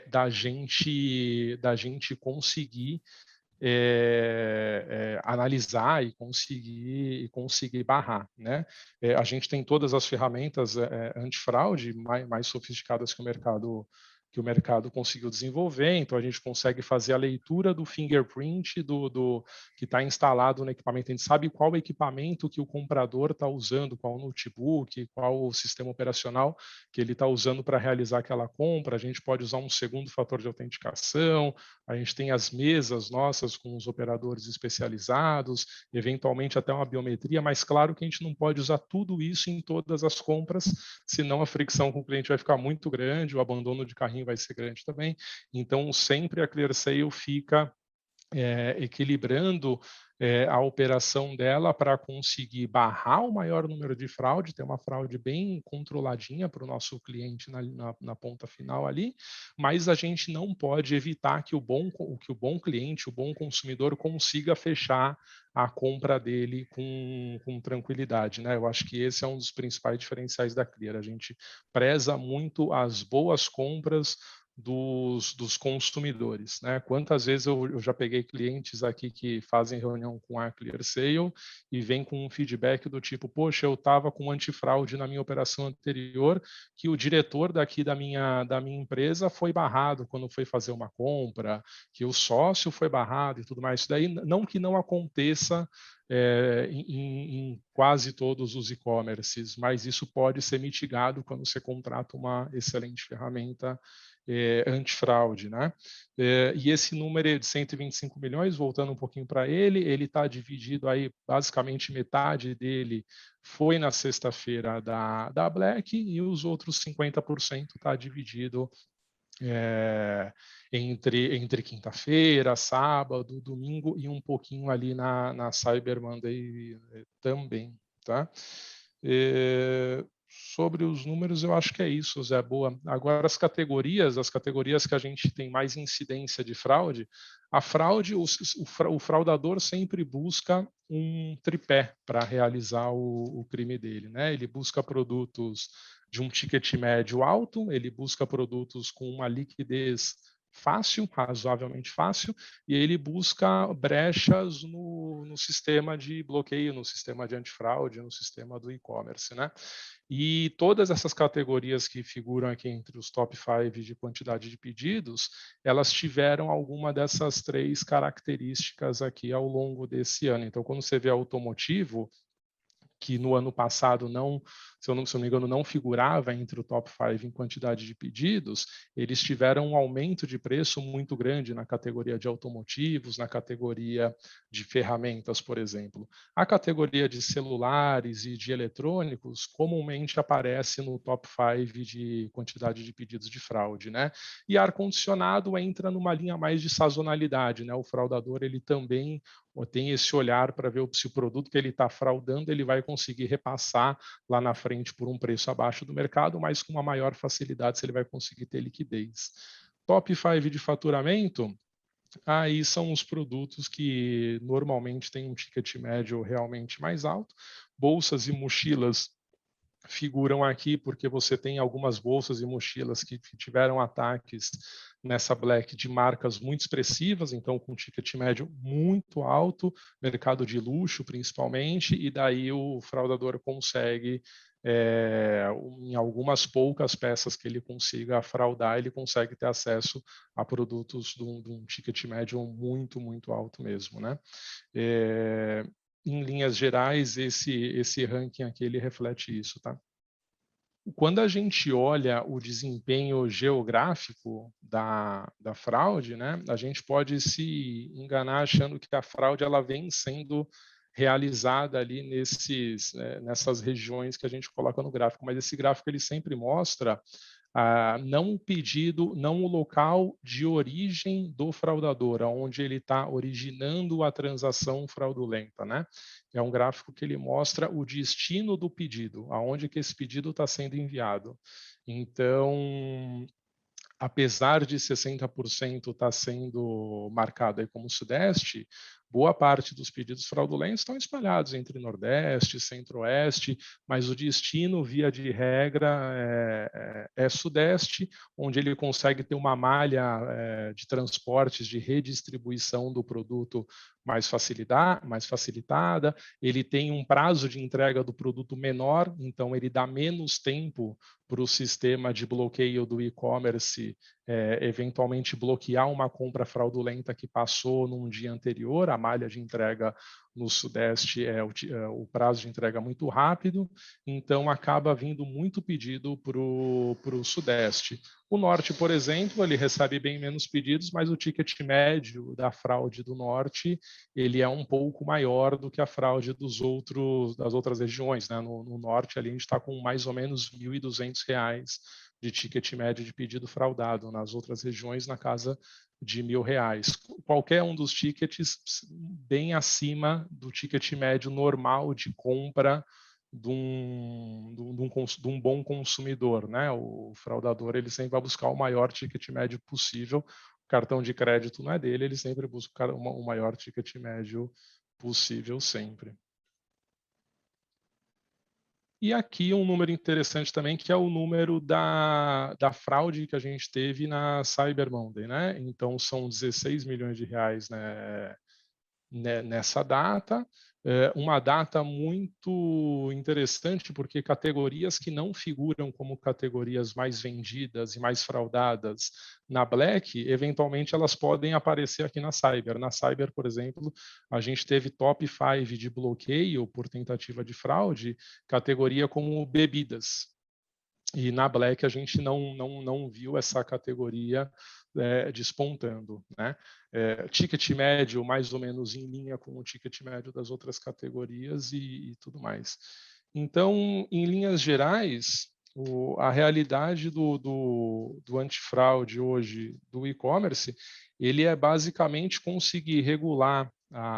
da gente conseguir analisar e conseguir barrar, né? A gente tem todas as ferramentas antifraude mais sofisticadas que o mercado conseguiu desenvolver, então a gente consegue fazer a leitura do fingerprint que está instalado no equipamento, a gente sabe qual equipamento que o comprador está usando, qual notebook, qual o sistema operacional que ele está usando para realizar aquela compra, a gente pode usar um segundo fator de autenticação, a gente tem as mesas nossas com os operadores especializados, eventualmente até uma biometria, mas claro que a gente não pode usar tudo isso em todas as compras, senão a fricção com o cliente vai ficar muito grande, o abandono de carrinho vai ser grande também. Então, sempre a ClearSale fica equilibrando a operação dela para conseguir barrar o maior número de fraude, ter uma fraude bem controladinha para o nosso cliente na ponta final ali, mas a gente não pode evitar que o bom cliente, o bom consumidor consiga fechar a compra dele com tranquilidade, né? Eu acho que esse é um dos principais diferenciais da Clear. A gente preza muito as boas compras dos consumidores, né? Quantas vezes eu já peguei clientes aqui que fazem reunião com a ClearSale e vem com um feedback do tipo, poxa, eu estava com antifraude na minha operação anterior, que o diretor daqui da minha empresa foi barrado quando foi fazer uma compra, que o sócio foi barrado e tudo mais. Isso daí não que não aconteça em quase todos os e-commerces, mas isso pode ser mitigado quando você contrata uma excelente ferramenta antifraude, né? E esse número de 125 milhões, voltando um pouquinho para ele está dividido aí, basicamente metade dele foi na sexta-feira da Black e os outros 50% está dividido entre quinta-feira, sábado, domingo e um pouquinho ali na Cyber Monday também, tá? Sobre os números, eu acho que é isso, Zé, boa. Agora, as categorias que a gente tem mais incidência de fraude, a fraude, o fraudador sempre busca um tripé para realizar o crime dele, né? Ele busca produtos de um ticket médio alto, ele busca produtos com uma liquidez fácil, razoavelmente fácil, e ele busca brechas no sistema de bloqueio, no sistema de antifraude, no sistema do e-commerce, né? E todas essas categorias que figuram aqui entre os top 5 de quantidade de pedidos, elas tiveram alguma dessas 3 características aqui ao longo desse ano. Então, quando você vê automotivo, que no ano passado não, se eu não me engano, não figurava entre o top 5 em quantidade de pedidos, eles tiveram um aumento de preço muito grande na categoria de automotivos, na categoria de ferramentas, por exemplo. A categoria de celulares e de eletrônicos comumente aparece no top 5 de quantidade de pedidos de fraude, né? E ar-condicionado entra numa linha mais de sazonalidade, né? O fraudador, ele também tem esse olhar para ver se o produto que ele está fraudando ele vai conseguir repassar lá na frente por um preço abaixo do mercado, mas com uma maior facilidade se ele vai conseguir ter liquidez. Top 5 de faturamento, aí são os produtos que normalmente têm um ticket médio realmente mais alto. Bolsas e mochilas figuram aqui porque você tem algumas bolsas e mochilas que tiveram ataques nessa Black de marcas muito expressivas, então com ticket médio muito alto, mercado de luxo principalmente, e daí o fraudador consegue, em algumas poucas peças que ele consiga fraudar, ele consegue ter acesso a produtos de um ticket médio muito, muito alto mesmo, né? Em linhas gerais, esse ranking aqui ele reflete isso, tá? Quando a gente olha o desempenho geográfico da fraude, né, a gente pode se enganar achando que a fraude ela vem sendo realizada ali nessas regiões que a gente coloca no gráfico, mas esse gráfico ele sempre mostra não o pedido, não o local de origem do fraudador, onde ele está originando a transação fraudulenta, né? É um gráfico que ele mostra o destino do pedido, aonde que esse pedido está sendo enviado. Então, apesar de 60% estar sendo marcado aí como Sudeste, boa parte dos pedidos fraudulentos estão espalhados entre Nordeste, Centro-Oeste, mas o destino, via de regra, é Sudeste, onde ele consegue ter uma malha de transportes, de redistribuição do produto mais facilitada, ele tem um prazo de entrega do produto menor, então ele dá menos tempo para o sistema de bloqueio do e-commerce eventualmente bloquear uma compra fraudulenta que passou num dia anterior. A malha de entrega no Sudeste o prazo de entrega muito rápido, então acaba vindo muito pedido para o Sudeste. O Norte, por exemplo, ele recebe bem menos pedidos, mas o ticket médio da fraude do Norte ele é um pouco maior do que a fraude das outras regiões, né? No Norte ali a gente está com mais ou menos R$ 1.200 de ticket médio de pedido fraudado, nas outras regiões na casa de R$ 1.000. Qualquer um dos tickets bem acima do ticket médio normal de compra de um bom consumidor, né? O fraudador ele sempre vai buscar o maior ticket médio possível. O cartão de crédito não é dele, ele sempre busca o maior ticket médio possível sempre. E aqui um número interessante também, que é o número da fraude que a gente teve na Cyber Monday, né? Então, são 16 milhões de reais, né, nessa data. Uma data muito interessante, porque categorias que não figuram como categorias mais vendidas e mais fraudadas na Black, eventualmente elas podem aparecer aqui na Cyber. Na Cyber, por exemplo, a gente teve top 5 de bloqueio por tentativa de fraude, categoria como bebidas. E na Black a gente não viu essa categoria despontando, né? Ticket médio mais ou menos em linha com o ticket médio das outras categorias e tudo mais. Então, em linhas gerais, a realidade do antifraude hoje do e-commerce, ele é basicamente conseguir regular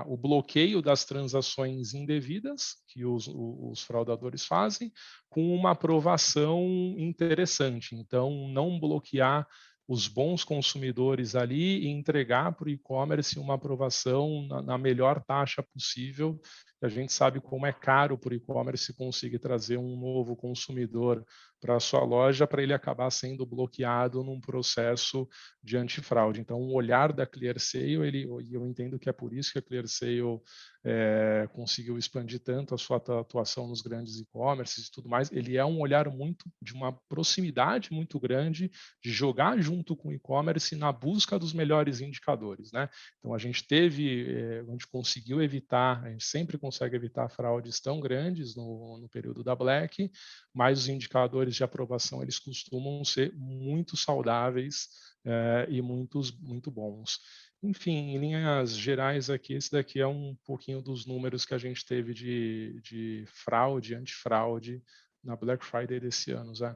o bloqueio das transações indevidas que os fraudadores fazem com uma aprovação interessante. Então, não bloquear os bons consumidores ali e entregar para o e-commerce uma aprovação na melhor taxa possível A gente sabe como é caro para o e-commerce conseguir trazer um novo consumidor para a sua loja, para ele acabar sendo bloqueado num processo de antifraude. Então, o olhar da ClearSale, e eu entendo que é por isso que a ClearSale conseguiu expandir tanto a sua atuação nos grandes e-commerces e tudo mais, ele é um olhar muito de uma proximidade muito grande, de jogar junto com o e-commerce na busca dos melhores indicadores, né? Então, a gente conseguiu evitar, a gente sempre consegue evitar fraudes tão grandes no período da Black, mas os indicadores de aprovação, eles costumam ser muito saudáveis e muito bons. Enfim, em linhas gerais aqui, esse daqui é um pouquinho dos números que a gente teve de fraude, antifraude na Black Friday desse ano, Zé.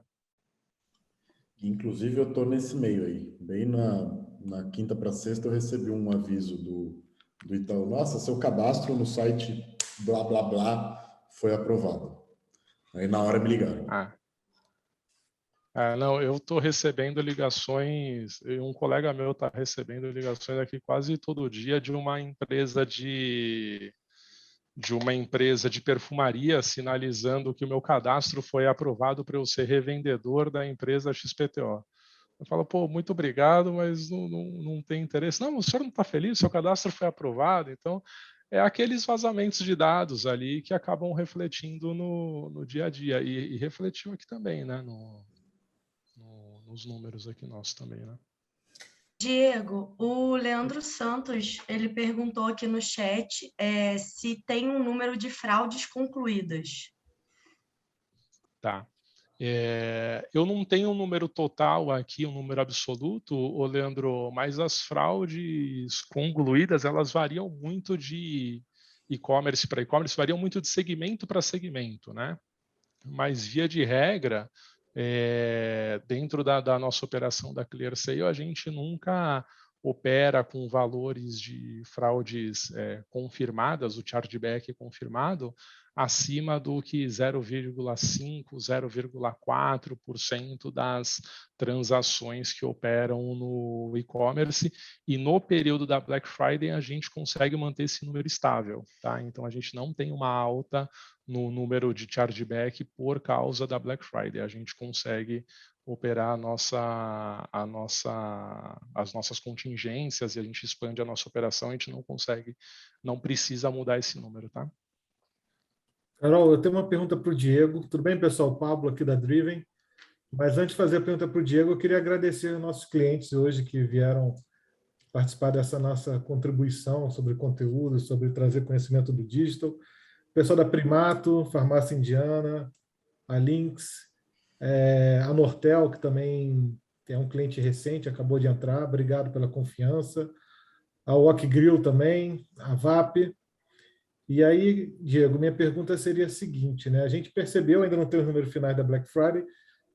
Inclusive, eu estou nesse meio aí. Bem na quinta para sexta, eu recebi um aviso do Itaú. Nossa, seu cadastro no site blá, blá, blá foi aprovado. Aí, na hora, me ligaram. Não, eu estou recebendo ligações, um colega meu está recebendo ligações aqui quase todo dia de uma empresa de perfumaria sinalizando que o meu cadastro foi aprovado para eu ser revendedor da empresa XPTO. Eu falo, pô, muito obrigado, mas não tem interesse. Não, o senhor não está feliz? Seu cadastro foi aprovado. Então, é aqueles vazamentos de dados ali que acabam refletindo no dia a dia. E refletiu aqui também, né? Nos números aqui nossos também, né? Diego, o Leandro Santos, ele perguntou aqui no chat se tem um número de fraudes concluídas. Tá. Eu não tenho um número total aqui, um número absoluto, Leandro, mas as fraudes concluídas, elas variam muito de e-commerce para e-commerce, variam muito de segmento para segmento, né? Mas, via de regra, dentro da nossa operação da ClearSale, a gente nunca opera com valores de fraudes confirmadas, o chargeback confirmado, acima do que 0,5%, 0,4% das transações que operam no e-commerce. E no período da Black Friday, a gente consegue manter esse número estável, tá? Então, a gente não tem uma alta no número de chargeback por causa da Black Friday. A gente consegue operar as nossas contingências e a gente expande a nossa operação, a gente não precisa mudar esse número, tá? Carol, eu tenho uma pergunta para o Diego. Tudo bem, pessoal? Pablo aqui da Driven. Mas antes de fazer a pergunta para o Diego, eu queria agradecer aos nossos clientes hoje que vieram participar dessa nossa contribuição sobre conteúdo, sobre trazer conhecimento do digital. O pessoal da Primato, Farmácia Indiana, a Lynx, a Nortel, que também é um cliente recente, acabou de entrar, obrigado pela confiança. A Wok Grill também, a VAP. E aí, Diego, minha pergunta seria a seguinte, né? A gente percebeu, ainda não tem os números finais da Black Friday,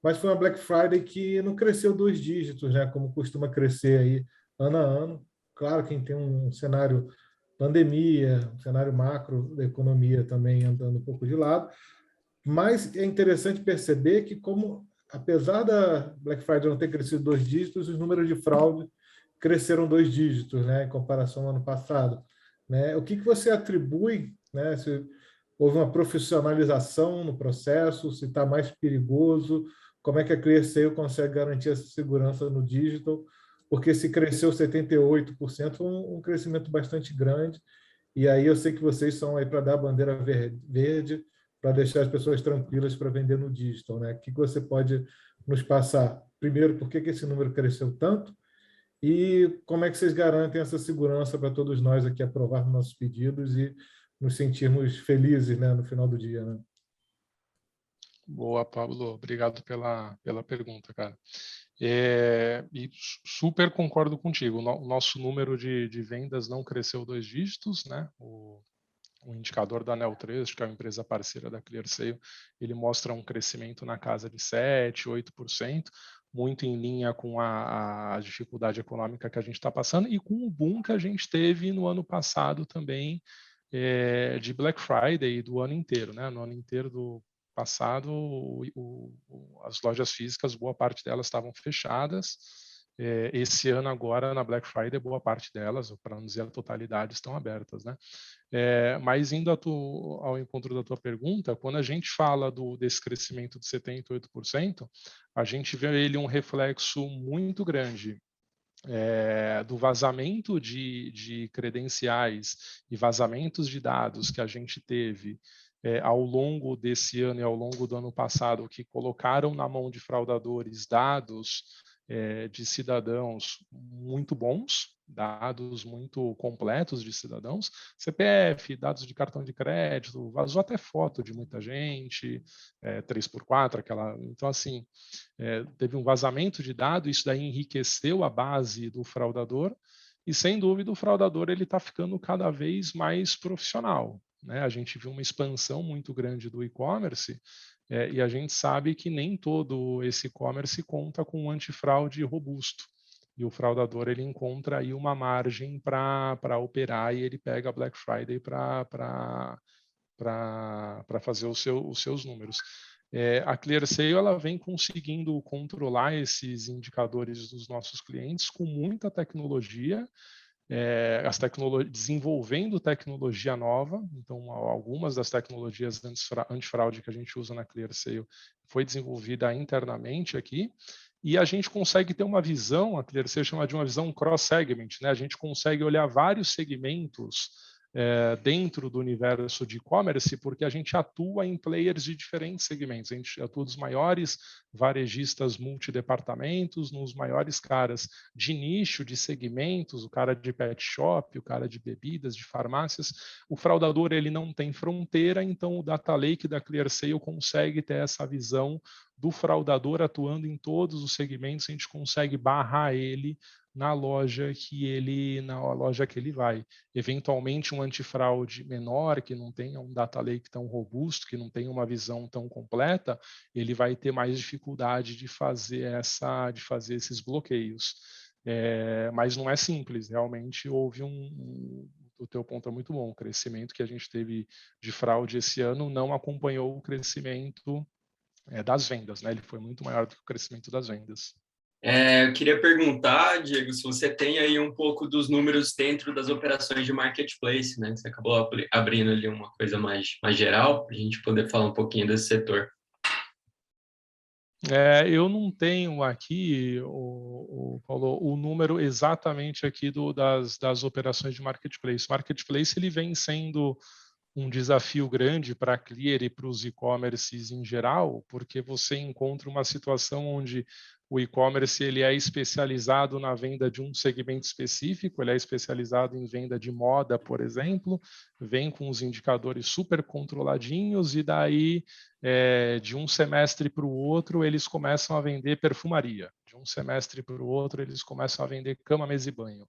mas foi uma Black Friday que não cresceu 2 dígitos, né? Como costuma crescer aí ano a ano. Claro, quem tem um cenário pandemia, um cenário macro da economia também andando um pouco de lado, mas é interessante perceber que, como apesar da Black Friday não ter crescido 2 dígitos, os números de fraude cresceram 2 dígitos, né, em comparação ao ano passado. Né? O que você atribui, né, se houve uma profissionalização no processo, se está mais perigoso, como é que a ClearSale consegue garantir essa segurança no digital? Porque se cresceu 78%, um crescimento bastante grande, e aí eu sei que vocês são aí para dar a bandeira verde, para deixar as pessoas tranquilas para vender no digital, né? O que você pode nos passar? Primeiro, por que esse número cresceu tanto? E como é que vocês garantem essa segurança para todos nós aqui aprovarmos nossos pedidos e nos sentirmos felizes, né, no final do dia, né? Boa, Pablo. Obrigado pela pergunta, cara. E super concordo contigo. O nosso número de vendas não cresceu 2 dígitos, né? O indicador da Nel3, que é uma empresa parceira da ClearSale, ele mostra um crescimento na casa de 7%, 8%, muito em linha com a dificuldade econômica que a gente está passando e com o boom que a gente teve no ano passado também, de Black Friday do ano inteiro, né? No ano inteiro do passado, as lojas físicas, boa parte delas estavam fechadas esse ano agora, na Black Friday, boa parte delas, para não dizer a totalidade, estão abertas, né? Mas indo ao encontro da tua pergunta, quando a gente fala desse crescimento de 78%, a gente vê ele um reflexo muito grande do vazamento de credenciais e vazamentos de dados que a gente teve ao longo desse ano e ao longo do ano passado, que colocaram na mão de fraudadores dados de cidadãos muito bons, dados muito completos de cidadãos, CPF, dados de cartão de crédito, vazou até foto de muita gente, 3x4, então assim, teve um vazamento de dados, isso daí enriqueceu a base do fraudador, e sem dúvida o fraudador ele está ficando cada vez mais profissional, né? A gente viu uma expansão muito grande do e-commerce, e a gente sabe que nem todo esse e-commerce conta com um antifraude robusto. E o fraudador ele encontra aí uma margem para operar, e ele pega a Black Friday para fazer os seus números. A ClearSale ela vem conseguindo controlar esses indicadores dos nossos clientes com muita tecnologia, desenvolvendo tecnologia nova. Então, algumas das tecnologias antifraude que a gente usa na ClearSale foi desenvolvida internamente aqui, e a gente consegue ter uma visão, a ClearSale chama de uma visão cross-segment, né? A gente consegue olhar vários segmentos dentro do universo de e-commerce, porque a gente atua em players de diferentes segmentos. A gente atua nos maiores varejistas multidepartamentos, nos maiores caras de nicho, de segmentos, o cara de pet shop, o cara de bebidas, de farmácias. O fraudador ele não tem fronteira, então o Data Lake da ClearSale consegue ter essa visão do fraudador atuando em todos os segmentos. A gente consegue barrar ele na loja que ele vai. Eventualmente um antifraude menor, que não tenha um data lake tão robusto, que não tenha uma visão tão completa, ele vai ter mais dificuldade de fazer esses bloqueios. Mas não é simples, realmente houve o teu ponto é muito bom, o crescimento que a gente teve de fraude esse ano não acompanhou o crescimento das vendas, né? Ele foi muito maior do que o crescimento das vendas. Eu queria perguntar, Diego, se você tem aí um pouco dos números dentro das operações de marketplace, né? Você acabou abrindo ali uma coisa mais geral, para a gente poder falar um pouquinho desse setor. Eu não tenho aqui, Paulo, o número exatamente aqui das operações de marketplace. Marketplace ele vem sendo um desafio grande para a Clear e para os e-commerces em geral, porque você encontra uma situação onde o e-commerce ele é especializado na venda de um segmento específico, ele é especializado em venda de moda, por exemplo, vem com os indicadores super controladinhos, e daí de um semestre para o outro eles começam a vender perfumaria, de um semestre para o outro eles começam a vender cama, mesa e banho.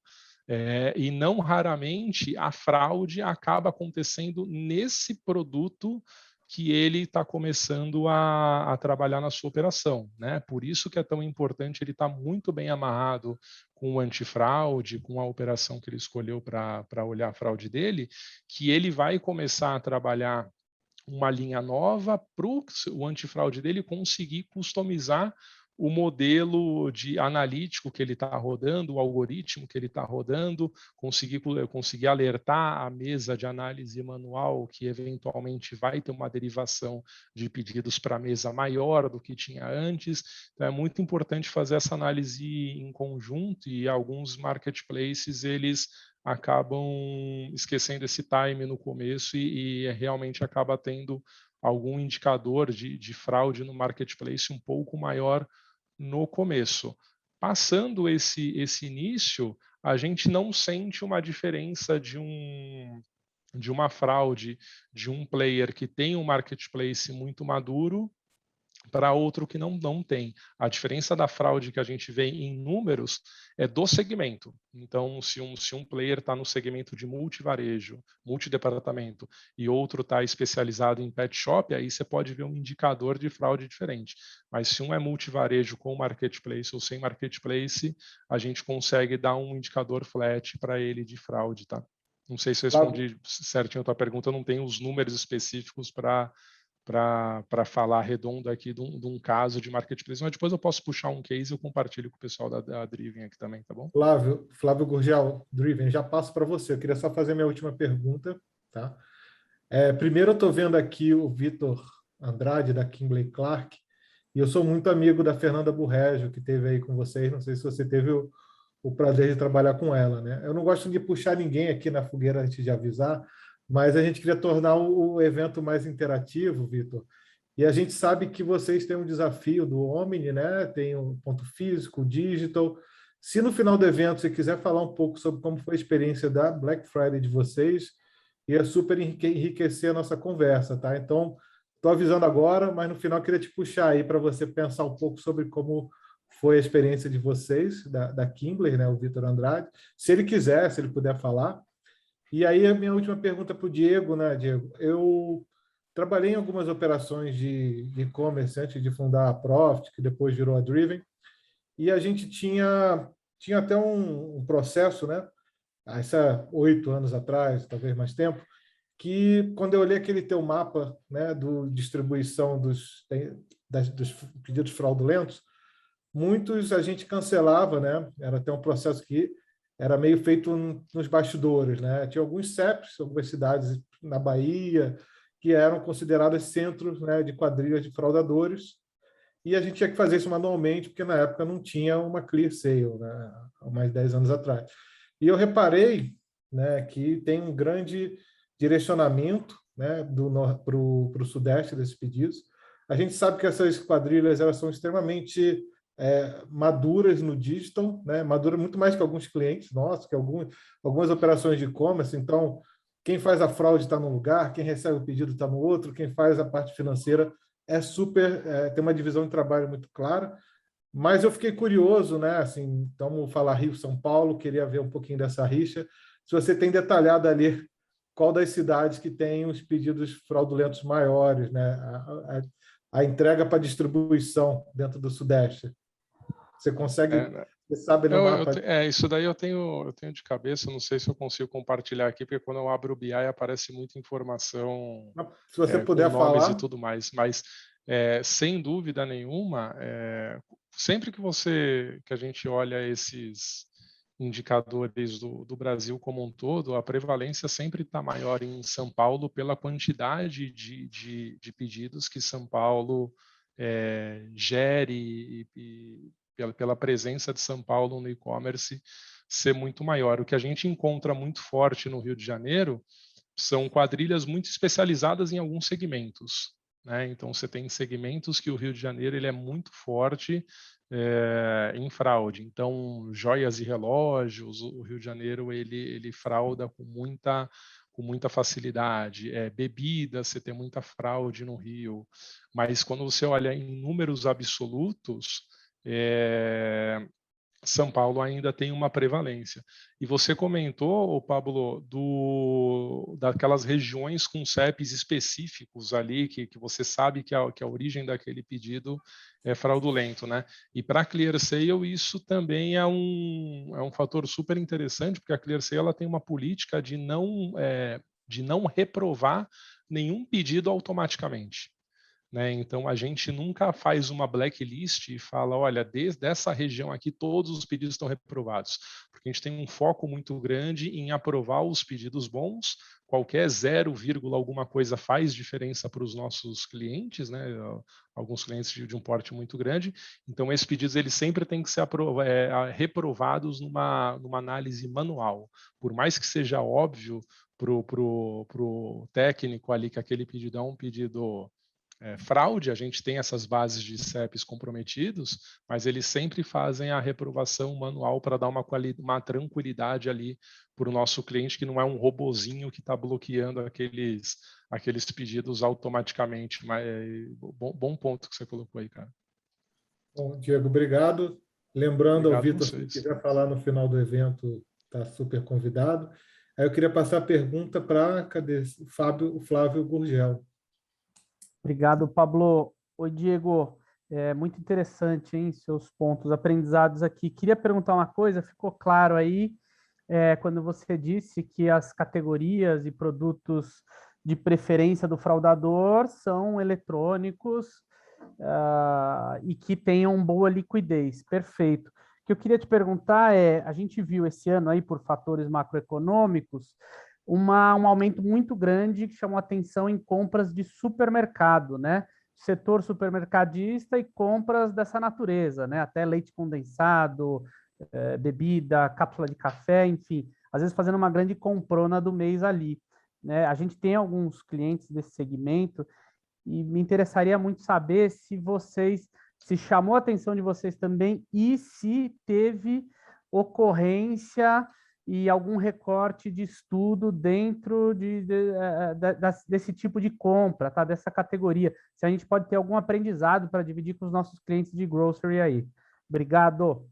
E não raramente a fraude acaba acontecendo nesse produto que ele está começando a trabalhar na sua operação, né? Por isso que é tão importante ele estar muito bem amarrado com o antifraude, com a operação que ele escolheu para olhar a fraude dele, que ele vai começar a trabalhar uma linha nova para o antifraude dele conseguir customizar o modelo de analítico que ele está rodando, o algoritmo que ele está rodando, conseguir alertar a mesa de análise manual que eventualmente vai ter uma derivação de pedidos para a mesa maior do que tinha antes. Então, é muito importante fazer essa análise em conjunto, e alguns marketplaces eles acabam esquecendo esse time no começo e realmente acaba tendo algum indicador de fraude no marketplace um pouco maior no começo. Passando esse início, a gente não sente uma diferença de uma fraude de um player que tem um marketplace muito maduro para outro que não tem. A diferença da fraude que a gente vê em números é do segmento. Então, se um player está no segmento de multivarejo, multidepartamento, e outro está especializado em pet shop, aí você pode ver um indicador de fraude diferente. Mas se um é multivarejo com marketplace ou sem marketplace, a gente consegue dar um indicador flat para ele de fraude, tá? Não sei se eu respondi certinho a tua pergunta, eu não tenho os números específicos para para falar redondo aqui de um caso de marketplace, mas depois eu posso puxar um case e eu compartilho com o pessoal da Driven aqui também, tá bom? Flávio Gurgel, Driven, já passo para você. Eu queria só fazer minha última pergunta, tá? Primeiro, eu estou vendo aqui o Vitor Andrade, da Kimberly Clark, e eu sou muito amigo da Fernanda Burrégio, que esteve aí com vocês. Não sei se você teve o prazer de trabalhar com ela, né? Eu não gosto de puxar ninguém aqui na fogueira antes de avisar, mas a gente queria tornar o evento mais interativo, Vitor. E a gente sabe que vocês têm um desafio do Omni, né? Tem um ponto físico, o digital. Se no final do evento você quiser falar um pouco sobre como foi a experiência da Black Friday de vocês, ia super enriquecer a nossa conversa, tá? Então, estou avisando agora, mas no final queria te puxar aí para você pensar um pouco sobre como foi a experiência de vocês, da Kimberly, né? O Vitor Andrade. Se ele quiser, se ele puder falar. E aí a minha última pergunta para o Diego, né, Diego? Eu trabalhei em algumas operações de e-commerce antes de fundar a Profit, que depois virou a Driven, e a gente tinha até um processo, né? Há 8 anos atrás, talvez mais tempo, que quando eu olhei aquele teu mapa, né, do distribuição dos pedidos fraudulentos, muitos a gente cancelava, né? Era até um processo que era meio feito nos bastidores, né? Tinha alguns CEPs, algumas cidades na Bahia, que eram consideradas centros, né, de quadrilhas de fraudadores, e a gente tinha que fazer isso manualmente, porque na época não tinha uma Clear Sale, né, há mais de 10 anos atrás. E eu reparei, né, que tem um grande direcionamento, né, para o sudeste desses pedidos. A gente sabe que essas quadrilhas elas são extremamente maduras no digital, né? Madura muito mais que alguns clientes nossos, que algumas operações de e-commerce. Então, quem faz a fraude está num lugar, quem recebe o pedido está no outro, quem faz a parte financeira tem uma divisão de trabalho muito clara. Mas eu fiquei curioso, né? Assim, vamos falar Rio-São Paulo, queria ver um pouquinho dessa rixa. Se você tem detalhado ali qual das cidades que tem os pedidos fraudulentos maiores, né? A entrega para distribuição dentro do Sudeste. Você consegue, você sabe no mapa? Isso daí eu tenho de cabeça, não sei se eu consigo compartilhar aqui, porque quando eu abro o BI aparece muita informação, se você puder com nomes falar e tudo mais, mas sem dúvida nenhuma, sempre que a gente olha esses indicadores do Brasil como um todo, a prevalência sempre está maior em São Paulo pela quantidade de pedidos que São Paulo gere e pela presença de São Paulo no e-commerce ser muito maior. O que a gente encontra muito forte no Rio de Janeiro são quadrilhas muito especializadas em alguns segmentos, né? Então, você tem segmentos que o Rio de Janeiro ele é muito forte em fraude. Então, joias e relógios, o Rio de Janeiro ele frauda com muita facilidade. Bebida, você tem muita fraude no Rio. Mas quando você olha em números absolutos, São Paulo ainda tem uma prevalência. E você comentou, Pablo, daquelas regiões com CEPs específicos ali, que você sabe que a origem daquele pedido é fraudulento, né? E para a Clear Sale, isso também é um fator super interessante, porque a Clear Sale ela tem uma política de não reprovar nenhum pedido automaticamente. Né? Então, a gente nunca faz uma blacklist e fala, olha, desde essa região aqui todos os pedidos estão reprovados, porque a gente tem um foco muito grande em aprovar os pedidos bons, qualquer 0, alguma coisa faz diferença para os nossos clientes, né? Alguns clientes de um porte muito grande, então esses pedidos eles sempre têm que ser reprovados numa análise manual, por mais que seja óbvio pro técnico ali que aquele pedido é um pedido fraude, a gente tem essas bases de CEPs comprometidos, mas eles sempre fazem a reprovação manual para dar uma tranquilidade ali para o nosso cliente, que não é um robozinho que está bloqueando aqueles pedidos automaticamente. Mas bom ponto que você colocou aí, cara. Bom, Diego, obrigado. Lembrando ao Vitor, vocês. se quiser falar no final do evento, está super convidado. Aí eu queria passar a pergunta para o Flávio Gurgel. Obrigado, Pablo. Oi, Diego, muito interessante, hein, seus pontos aprendizados aqui. Queria perguntar uma coisa, ficou claro aí, quando você disse que as categorias e produtos de preferência do fraudador são eletrônicos e que tenham boa liquidez. Perfeito. O que eu queria te perguntar é, a gente viu esse ano aí, por fatores macroeconômicos, um aumento muito grande que chamou atenção em compras de supermercado, né? Setor supermercadista e compras dessa natureza, né? Até leite condensado, bebida, cápsula de café, enfim, às vezes fazendo uma grande comprona do mês ali, né? A gente tem alguns clientes desse segmento e me interessaria muito saber se chamou a atenção de vocês também e se teve ocorrência e algum recorte de estudo dentro desse tipo de compra, tá? Dessa categoria. Se a gente pode ter algum aprendizado para dividir com os nossos clientes de grocery aí. Obrigado.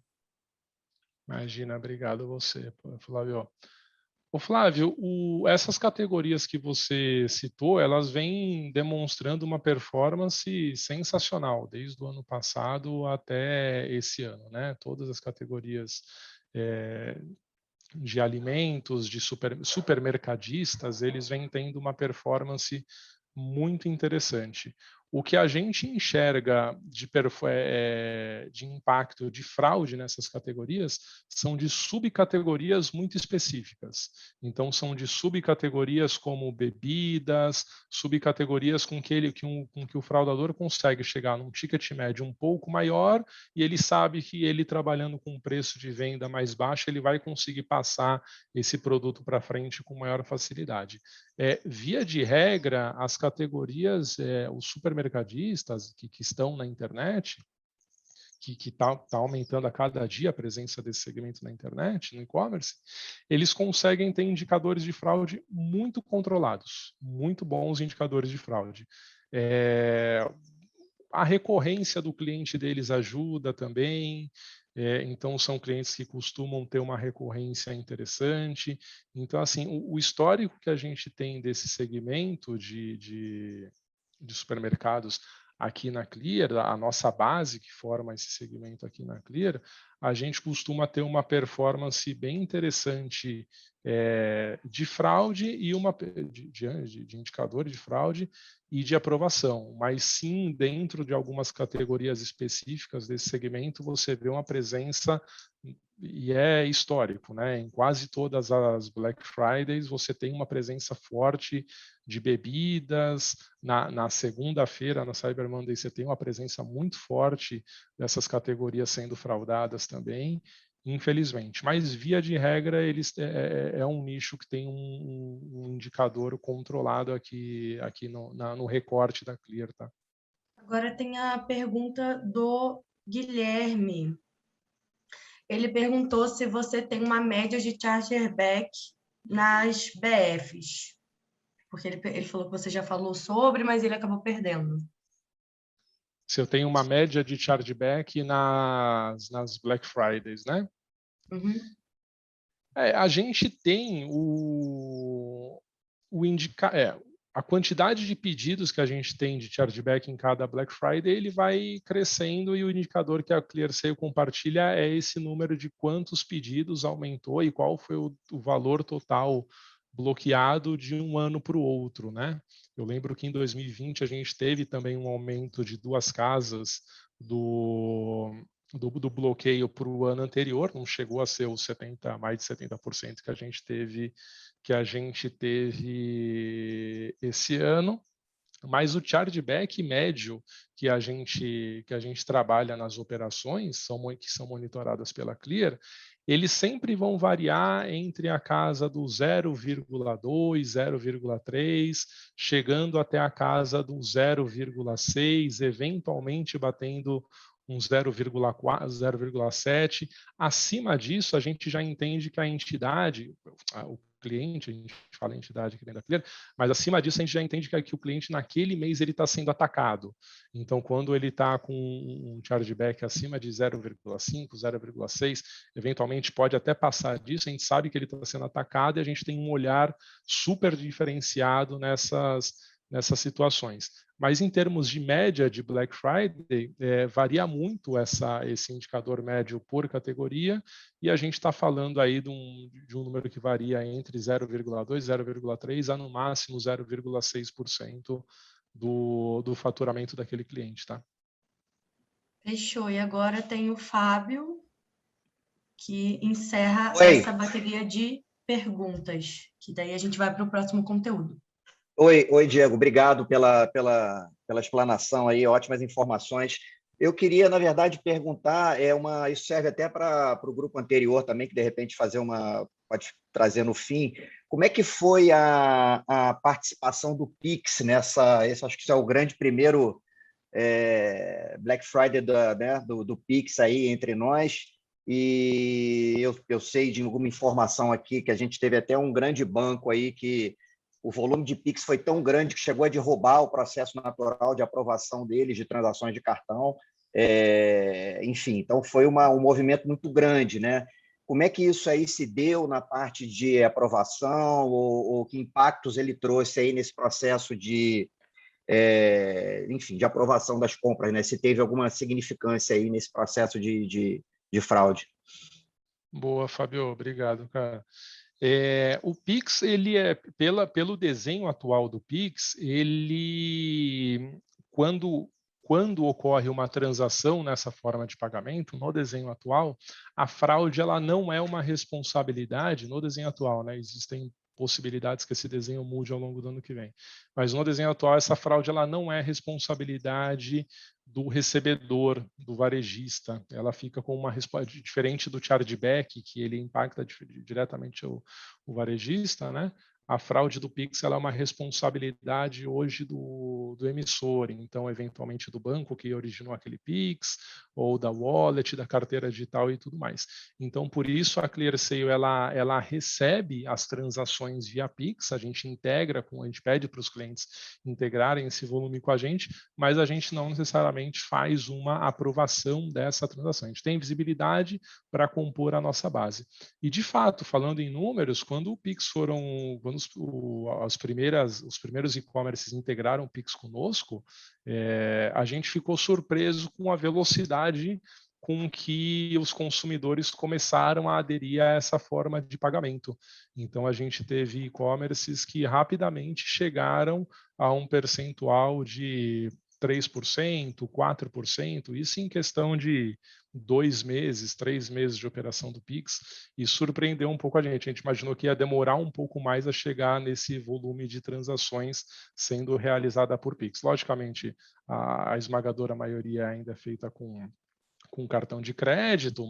Imagina, obrigado você, Flávio. Ô Flávio, essas categorias que você citou, elas vêm demonstrando uma performance sensacional, desde o ano passado até esse ano, né? Todas as categorias de alimentos, de supermercadistas, eles vêm tendo uma performance muito interessante. O que a gente enxerga de impacto de fraude nessas categorias são de subcategorias muito específicas. Então, são de subcategorias como bebidas, subcategorias com que o fraudador consegue chegar num ticket médio um pouco maior e ele sabe que ele trabalhando com um preço de venda mais baixo, ele vai conseguir passar esse produto para frente com maior facilidade. Via de regra, as categorias, os supermercadistas que estão na internet, que está aumentando a cada dia a presença desse segmento na internet, no e-commerce, eles conseguem ter indicadores de fraude muito controlados, muito bons indicadores de fraude. A recorrência do cliente deles ajuda também. Então, são clientes que costumam ter uma recorrência interessante. Então, assim, o histórico que a gente tem desse segmento de supermercados aqui na Clear, a nossa base que forma esse segmento aqui na Clear, a gente costuma ter uma performance bem interessante de fraude e de indicador de fraude e de aprovação, mas sim, dentro de algumas categorias específicas desse segmento, você vê uma presença, e é histórico, né? Em quase todas as Black Fridays, você tem uma presença forte de bebidas, na segunda-feira, na Cyber Monday, você tem uma presença muito forte dessas categorias sendo fraudadas também, infelizmente. Mas, via de regra, é um nicho que tem um indicador controlado aqui no recorte da Clear. Tá? Agora tem a pergunta do Guilherme. Ele perguntou se você tem uma média de chargeback nas BFs. Porque ele falou que você já falou sobre, mas ele acabou perdendo. Se eu tenho uma média de chargeback nas Black Fridays, né? Uhum. A gente tem a quantidade de pedidos que a gente tem de chargeback em cada Black Friday, ele vai crescendo e o indicador que a ClearSale compartilha é esse número de quantos pedidos aumentou e qual foi o valor total bloqueado de um ano para o outro, né? Eu lembro que em 2020 a gente teve também um aumento de 2 casas do bloqueio para o ano anterior, não chegou a ser os mais de 70% que a gente teve esse ano, mas o chargeback médio que a gente trabalha nas operações, que são monitoradas pela Clear, eles sempre vão variar entre a casa do 0,2, 0,3, chegando até a casa do 0,6, eventualmente batendo um 0,4, 0,7. Acima disso, a gente já entende que a entidade, o cliente, a gente fala entidade aqui dentro da Clear, mas acima disso a gente já entende que o cliente naquele mês ele está sendo atacado. Então, quando ele está com um chargeback acima de 0,5, 0,6, eventualmente pode até passar disso, a gente sabe que ele está sendo atacado e a gente tem um olhar super diferenciado nessas situações. Mas em termos de média de Black Friday, varia muito esse indicador médio por categoria, e a gente está falando aí de um número que varia entre 0,2, 0,3 a no máximo 0,6% do faturamento daquele cliente, tá? Fechou. E agora tem o Fábio, que encerra Oi. essa bateria de perguntas, que daí a gente vai para o próximo conteúdo. Oi, Diego. Obrigado pela explanação aí, ótimas informações. Eu queria, na verdade, perguntar, isso serve até para o grupo anterior também, que de repente pode trazer no fim. Como é que foi a participação do Pix nessa? Acho que isso é o grande primeiro Black Friday do Pix aí entre nós. E eu sei de alguma informação aqui que a gente teve até um grande banco aí que o volume de Pix foi tão grande que chegou a derrubar o processo natural de aprovação deles de transações de cartão. Enfim, então foi um movimento muito grande, né? Como é que isso aí se deu na parte de aprovação ou que impactos ele trouxe aí nesse processo enfim, de aprovação das compras, né? Se teve alguma significância aí nesse processo de fraude. Boa, Fábio, obrigado, cara. O Pix, ele pelo desenho atual do Pix, ele, quando ocorre uma transação nessa forma de pagamento, no desenho atual, a fraude ela não é uma responsabilidade no desenho atual, né? Existem possibilidades que esse desenho mude ao longo do ano que vem. Mas no desenho atual, essa fraude ela não é responsabilidade do recebedor, do varejista. Ela fica com uma resposta diferente do chargeback, que ele impacta diretamente o varejista, né? A fraude do Pix ela é uma responsabilidade hoje do emissor, então, eventualmente, do banco que originou aquele Pix, ou da wallet, da carteira digital e tudo mais. Então, por isso, a ClearSale ela recebe as transações via Pix, a gente pede para os clientes integrarem esse volume com a gente, mas a gente não necessariamente faz uma aprovação dessa transação. A gente tem visibilidade para compor a nossa base. E, de fato, falando em números, quando o Pix quando os primeiros e-commerces integraram o Pix conosco, a gente ficou surpreso com a velocidade com que os consumidores começaram a aderir a essa forma de pagamento. Então, a gente teve e-commerces que rapidamente chegaram a um percentual de 3%, 4%, isso em questão de 2 meses, 3 meses de operação do Pix, e surpreendeu um pouco a gente. A gente imaginou que ia demorar um pouco mais a chegar nesse volume de transações sendo realizada por Pix. Logicamente, a esmagadora maioria ainda é feita com cartão de crédito,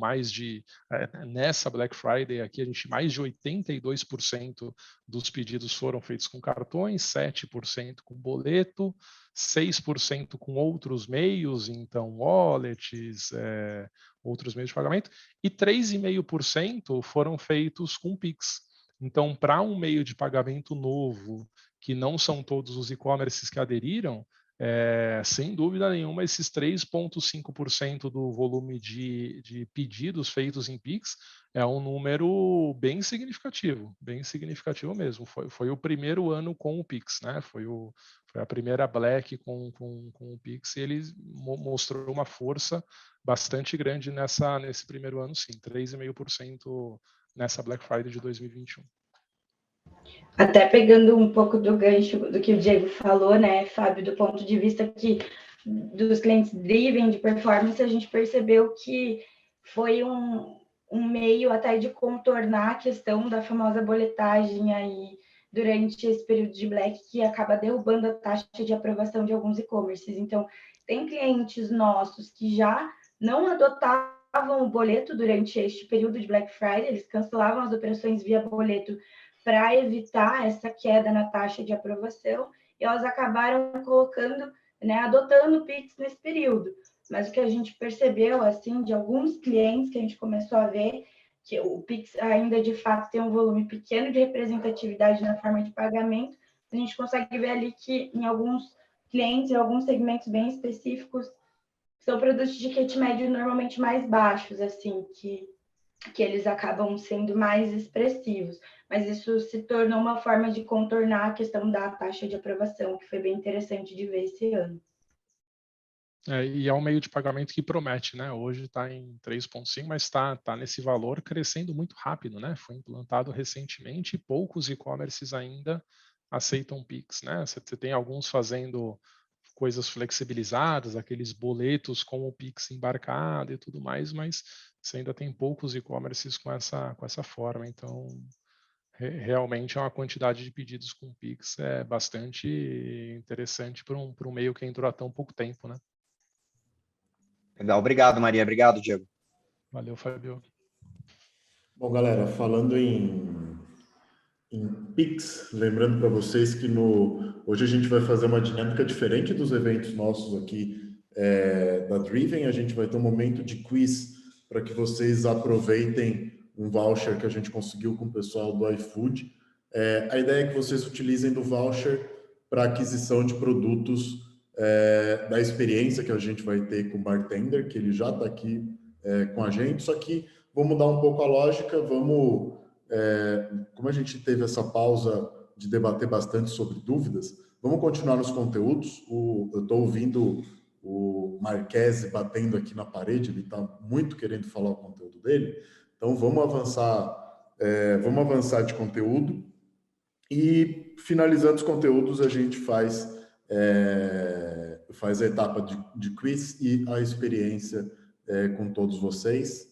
nessa Black Friday aqui, mais de 82% dos pedidos foram feitos com cartões, 7% com boleto, 6% com outros meios, então wallets, outros meios de pagamento, e 3,5% foram feitos com Pix. Então, para um meio de pagamento novo, que não são todos os e-commerces que aderiram, sem dúvida nenhuma, esses 3,5% do volume de pedidos feitos em Pix é um número bem significativo mesmo. Foi o primeiro ano com o Pix, né? Foi a primeira Black com o Pix, e ele mostrou uma força bastante grande nesse primeiro ano, sim, 3,5% nessa Black Friday de 2021. Até pegando um pouco do gancho do que o Diego falou, né, Fábio, do ponto de vista dos clientes driven de performance, a gente percebeu que foi um meio até de contornar a questão da famosa boletagem aí durante esse período de Black, que acaba derrubando a taxa de aprovação de alguns e-commerces. Então, tem clientes nossos que já não adotavam o boleto durante este período de Black Friday, eles cancelavam as operações via boleto para evitar essa queda na taxa de aprovação, e elas acabaram colocando, né, adotando o Pix nesse período. Mas o que a gente percebeu, assim, de alguns clientes que a gente começou a ver, que o Pix ainda, de fato, tem um volume pequeno de representatividade na forma de pagamento, a gente consegue ver ali que em alguns clientes, em alguns segmentos bem específicos, são produtos de ticket médio normalmente mais baixos, assim, que eles acabam sendo mais expressivos. mas isso se tornou uma forma de contornar a questão da taxa de aprovação, que foi bem interessante de ver esse ano. E é um meio de pagamento que promete, né? Hoje está em 3,5, mas está nesse valor crescendo muito rápido, né? Foi implantado recentemente e poucos e-commerces ainda aceitam Pix, né? Você tem alguns fazendo coisas flexibilizadas, aqueles boletos com o Pix embarcado e tudo mais, mas você ainda tem poucos e-commerces com essa forma. Então, realmente é uma quantidade de pedidos com Pix bastante interessante para um meio que entrou há tão pouco tempo, né? Legal, obrigado, Maria. Obrigado, Diego. Valeu, Fábio. Bom, galera, falando em Pix, lembrando para vocês que hoje a gente vai fazer uma dinâmica diferente dos eventos nossos aqui da Driven. A gente vai ter um momento de quiz para que vocês aproveitem um voucher que a gente conseguiu com o pessoal do iFood. A ideia é que vocês utilizem do voucher para aquisição de produtos da experiência que a gente vai ter com o bartender, que ele já está aqui com a gente, só que vou mudar um pouco a lógica, como a gente teve essa pausa de debater bastante sobre dúvidas, vamos continuar nos conteúdos. Eu estou ouvindo o Marquese batendo aqui na parede, ele está muito querendo falar o conteúdo dele, então vamos avançar de conteúdo e, finalizando os conteúdos, a gente faz a etapa de quiz e a experiência com todos vocês.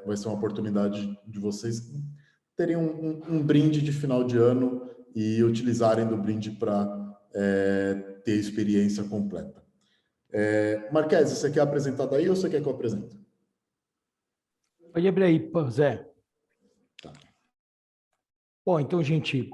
Vai ser uma oportunidade de vocês terem um brinde de final de ano e utilizarem do brinde para ter a experiência completa. Marquese, você quer apresentar daí ou você quer que eu apresente? Pode abrir aí, Zé. Tá. Bom, então, gente,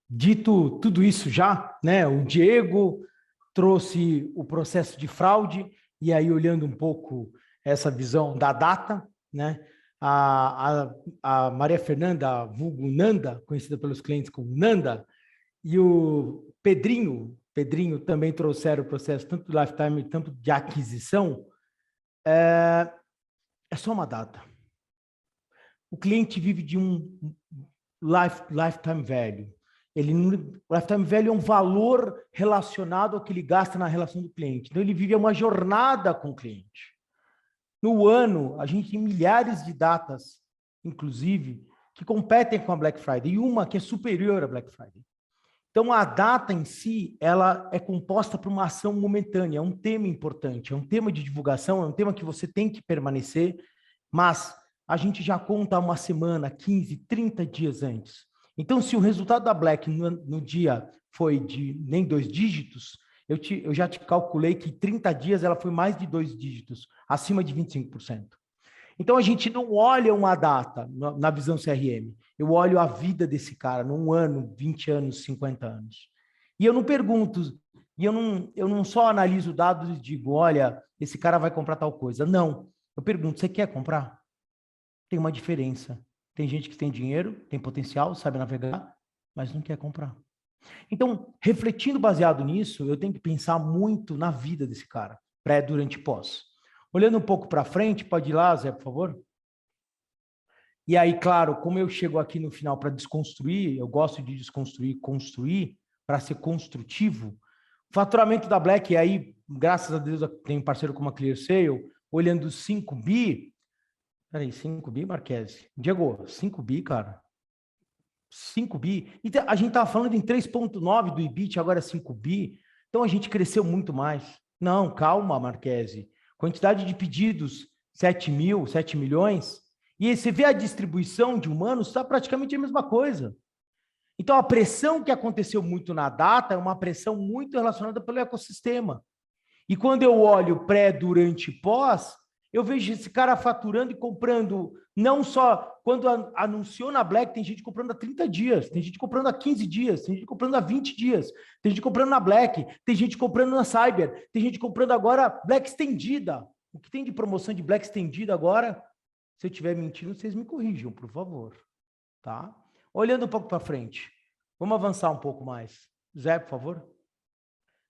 dito tudo isso já, né? O Diego trouxe o processo de fraude, e aí olhando um pouco essa visão da data, né? A Maria Fernanda, vulgo Nanda, conhecida pelos clientes como Nanda, e o Pedrinho também trouxeram o processo tanto de lifetime quanto de aquisição. É só uma data. O cliente vive de um lifetime value. Lifetime value é um valor relacionado ao que ele gasta na relação do cliente. Então, ele vive uma jornada com o cliente. No ano, a gente tem milhares de datas, inclusive, que competem com a Black Friday, e uma que é superior à Black Friday. Então, a data em si, ela é composta por uma ação momentânea, é um tema importante, é um tema de divulgação, é um tema que você tem que permanecer, mas a gente já conta uma semana, 15, 30 dias antes. Então, se o resultado da Black no dia foi de nem 2 dígitos, eu já te calculei que em 30 dias ela foi mais de 2 dígitos, acima de 25%. Então, a gente não olha uma data na visão CRM. Eu olho a vida desse cara num ano, 20 anos, 50 anos. E eu não pergunto, e eu não só analiso dados e digo, olha, esse cara vai comprar tal coisa. Não. Eu pergunto, você quer comprar? Tem uma diferença. Tem gente que tem dinheiro, tem potencial, sabe navegar, mas não quer comprar. Então, refletindo baseado nisso, eu tenho que pensar muito na vida desse cara, pré, durante e pós. Olhando um pouco para frente, pode ir lá, Zé, por favor? E aí, claro, como eu chego aqui no final para desconstruir, eu gosto de desconstruir, construir, para ser construtivo. O faturamento da Black, aí, graças a Deus, tem um parceiro como a ClearSale, olhando 5 bi. Peraí, 5 bi, Marquese? Diego, 5 bi, cara? 5 bi? Então, a gente estava falando em 3,9 do EBIT, agora é 5 bi. Então, a gente cresceu muito mais. Não, calma, Marquese. Quantidade de pedidos, 7 milhões. E aí você vê a distribuição de humanos, está praticamente a mesma coisa. Então, a pressão que aconteceu muito na data é uma pressão muito relacionada pelo ecossistema. E quando eu olho pré, durante e pós, eu vejo esse cara faturando e comprando, não só quando anunciou na Black, tem gente comprando há 30 dias, tem gente comprando há 15 dias, tem gente comprando há 20 dias, tem gente comprando na Black, tem gente comprando na Cyber, tem gente comprando agora Black estendida. O que tem de promoção de Black estendida agora? Se eu estiver mentindo, vocês me corrijam, por favor. Tá? Olhando um pouco para frente, vamos avançar um pouco mais. Zé, por favor.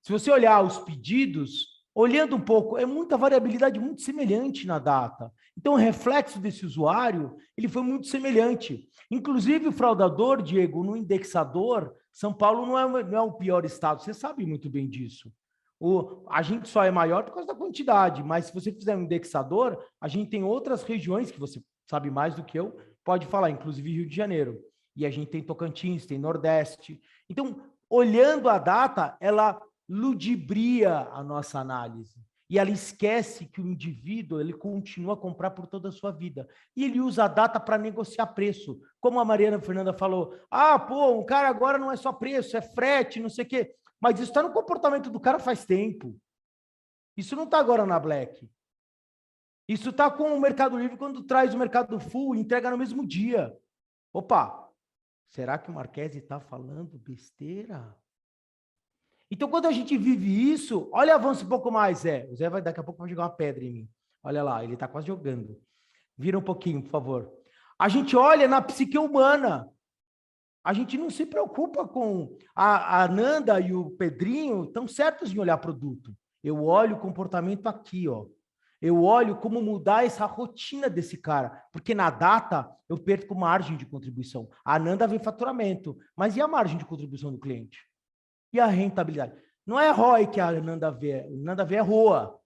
Se você olhar os pedidos, olhando um pouco, é muita variabilidade muito semelhante na data. Então, o reflexo desse usuário, ele foi muito semelhante. Inclusive, o fraudador, Diego, no indexador, São Paulo não é o pior estado, você sabe muito bem disso. A gente só é maior por causa da quantidade, mas se você fizer um indexador, a gente tem outras regiões que você sabe mais do que eu, pode falar, inclusive Rio de Janeiro. E a gente tem Tocantins, tem Nordeste. Então, olhando a data, ela ludibria a nossa análise. E ela esquece que o indivíduo ele continua a comprar por toda a sua vida. E ele usa a data para negociar preço. Como a Mariana Fernanda falou, um cara agora não é só preço, é frete, não sei o quê. Mas isso está no comportamento do cara faz tempo. Isso não está agora na Black. Isso está com o Mercado Livre quando traz o Mercado Full e entrega no mesmo dia. Opa, será que o Marquese está falando besteira? Então, quando a gente vive isso, olha, avança um pouco mais, Zé. O Zé daqui a pouco vai jogar uma pedra em mim. Olha lá, ele está quase jogando. Vira um pouquinho, por favor. A gente olha na psique humana. A gente não se preocupa com... A Nanda e o Pedrinho estão certos em olhar produto. Eu olho o comportamento aqui, ó. Eu olho como mudar essa rotina desse cara. Porque na data, eu perco margem de contribuição. A Nanda vê faturamento. Mas e a margem de contribuição do cliente? E a rentabilidade? Não é ROI que a Nanda vê. A Nanda vê é ROA.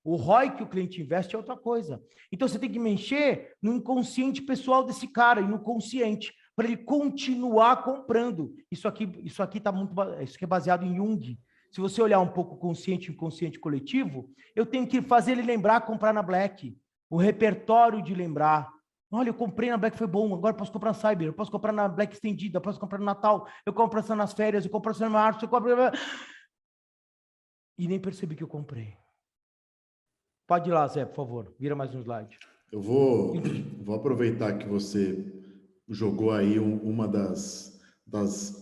O ROI que o cliente investe é outra coisa. Então, você tem que mexer no inconsciente pessoal desse cara e no consciente, para ele continuar comprando. Isso aqui tá muito... Isso aqui é baseado em Jung. Se você olhar um pouco consciente e inconsciente coletivo, eu tenho que fazer ele lembrar, comprar na Black. O repertório de lembrar. Olha, eu comprei na Black, foi bom, agora eu posso comprar na Cyber, eu posso comprar na Black estendida, eu posso comprar no Natal, eu compro essa nas férias, eu compro essa no março, eu compro... E nem percebi que eu comprei. Pode ir lá, Zé, por favor. Vira mais um slide. Eu vou aproveitar que você jogou aí uma das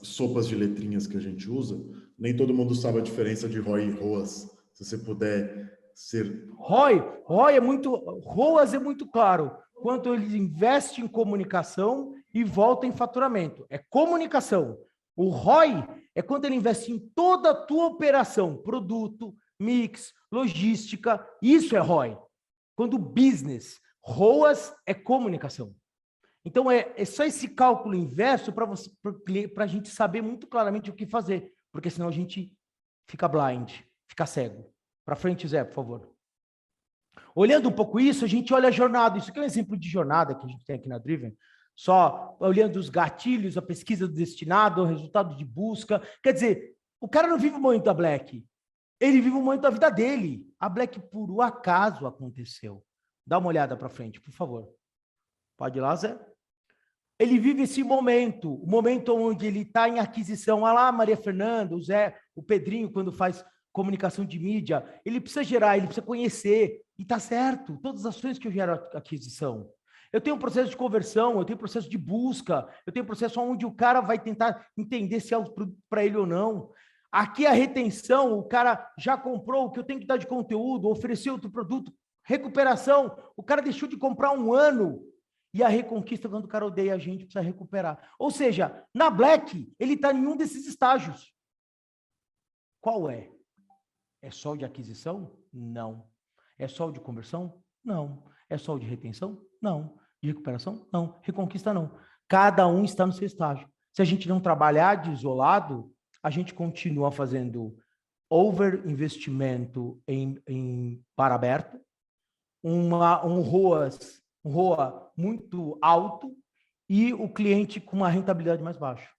sopas de letrinhas que a gente usa. Nem todo mundo sabe a diferença de ROI e ROAS. Se você puder ser... ROI é muito... ROAS é muito claro. Quanto ele investe em comunicação e volta em faturamento. É comunicação. O ROI é quando ele investe em toda a tua operação. Produto, mix, logística. Isso é ROI. Quando business... ROAS é comunicação. Então, é só esse cálculo inverso para a gente saber muito claramente o que fazer, porque senão a gente fica blind, fica cego. Para frente, Zé, por favor. Olhando um pouco isso, a gente olha a jornada. Isso aqui é um exemplo de jornada que a gente tem aqui na Driven. Só olhando os gatilhos, a pesquisa do destinado, o resultado de busca. Quer dizer, o cara não vive o momento da Black. Ele vive o momento da vida dele. A Black, por um acaso, aconteceu. Dá uma olhada para frente, por favor. Pode ir lá, Zé? Ele vive esse momento, o momento onde ele está em aquisição. Olha lá, Maria Fernanda, o Zé, o Pedrinho, quando faz comunicação de mídia, ele precisa gerar, ele precisa conhecer. E está certo, todas as ações que eu gero aquisição. Eu tenho um processo de conversão, eu tenho um processo de busca, eu tenho um processo onde o cara vai tentar entender se é o produto para ele ou não. Aqui a retenção, o cara já comprou o que eu tenho que dar de conteúdo, oferecer outro produto. Recuperação, o cara deixou de comprar um ano e a reconquista, quando o cara odeia a gente, precisa recuperar. Ou seja, na Black, ele está em um desses estágios. Qual é? É só o de aquisição? Não. É só o de conversão? Não. É só o de retenção? Não. De recuperação? Não. Reconquista? Não. Cada um está no seu estágio. Se a gente não trabalhar de isolado, a gente continua fazendo overinvestimento em bar aberto, um ROA muito alto e o cliente com uma rentabilidade mais baixa.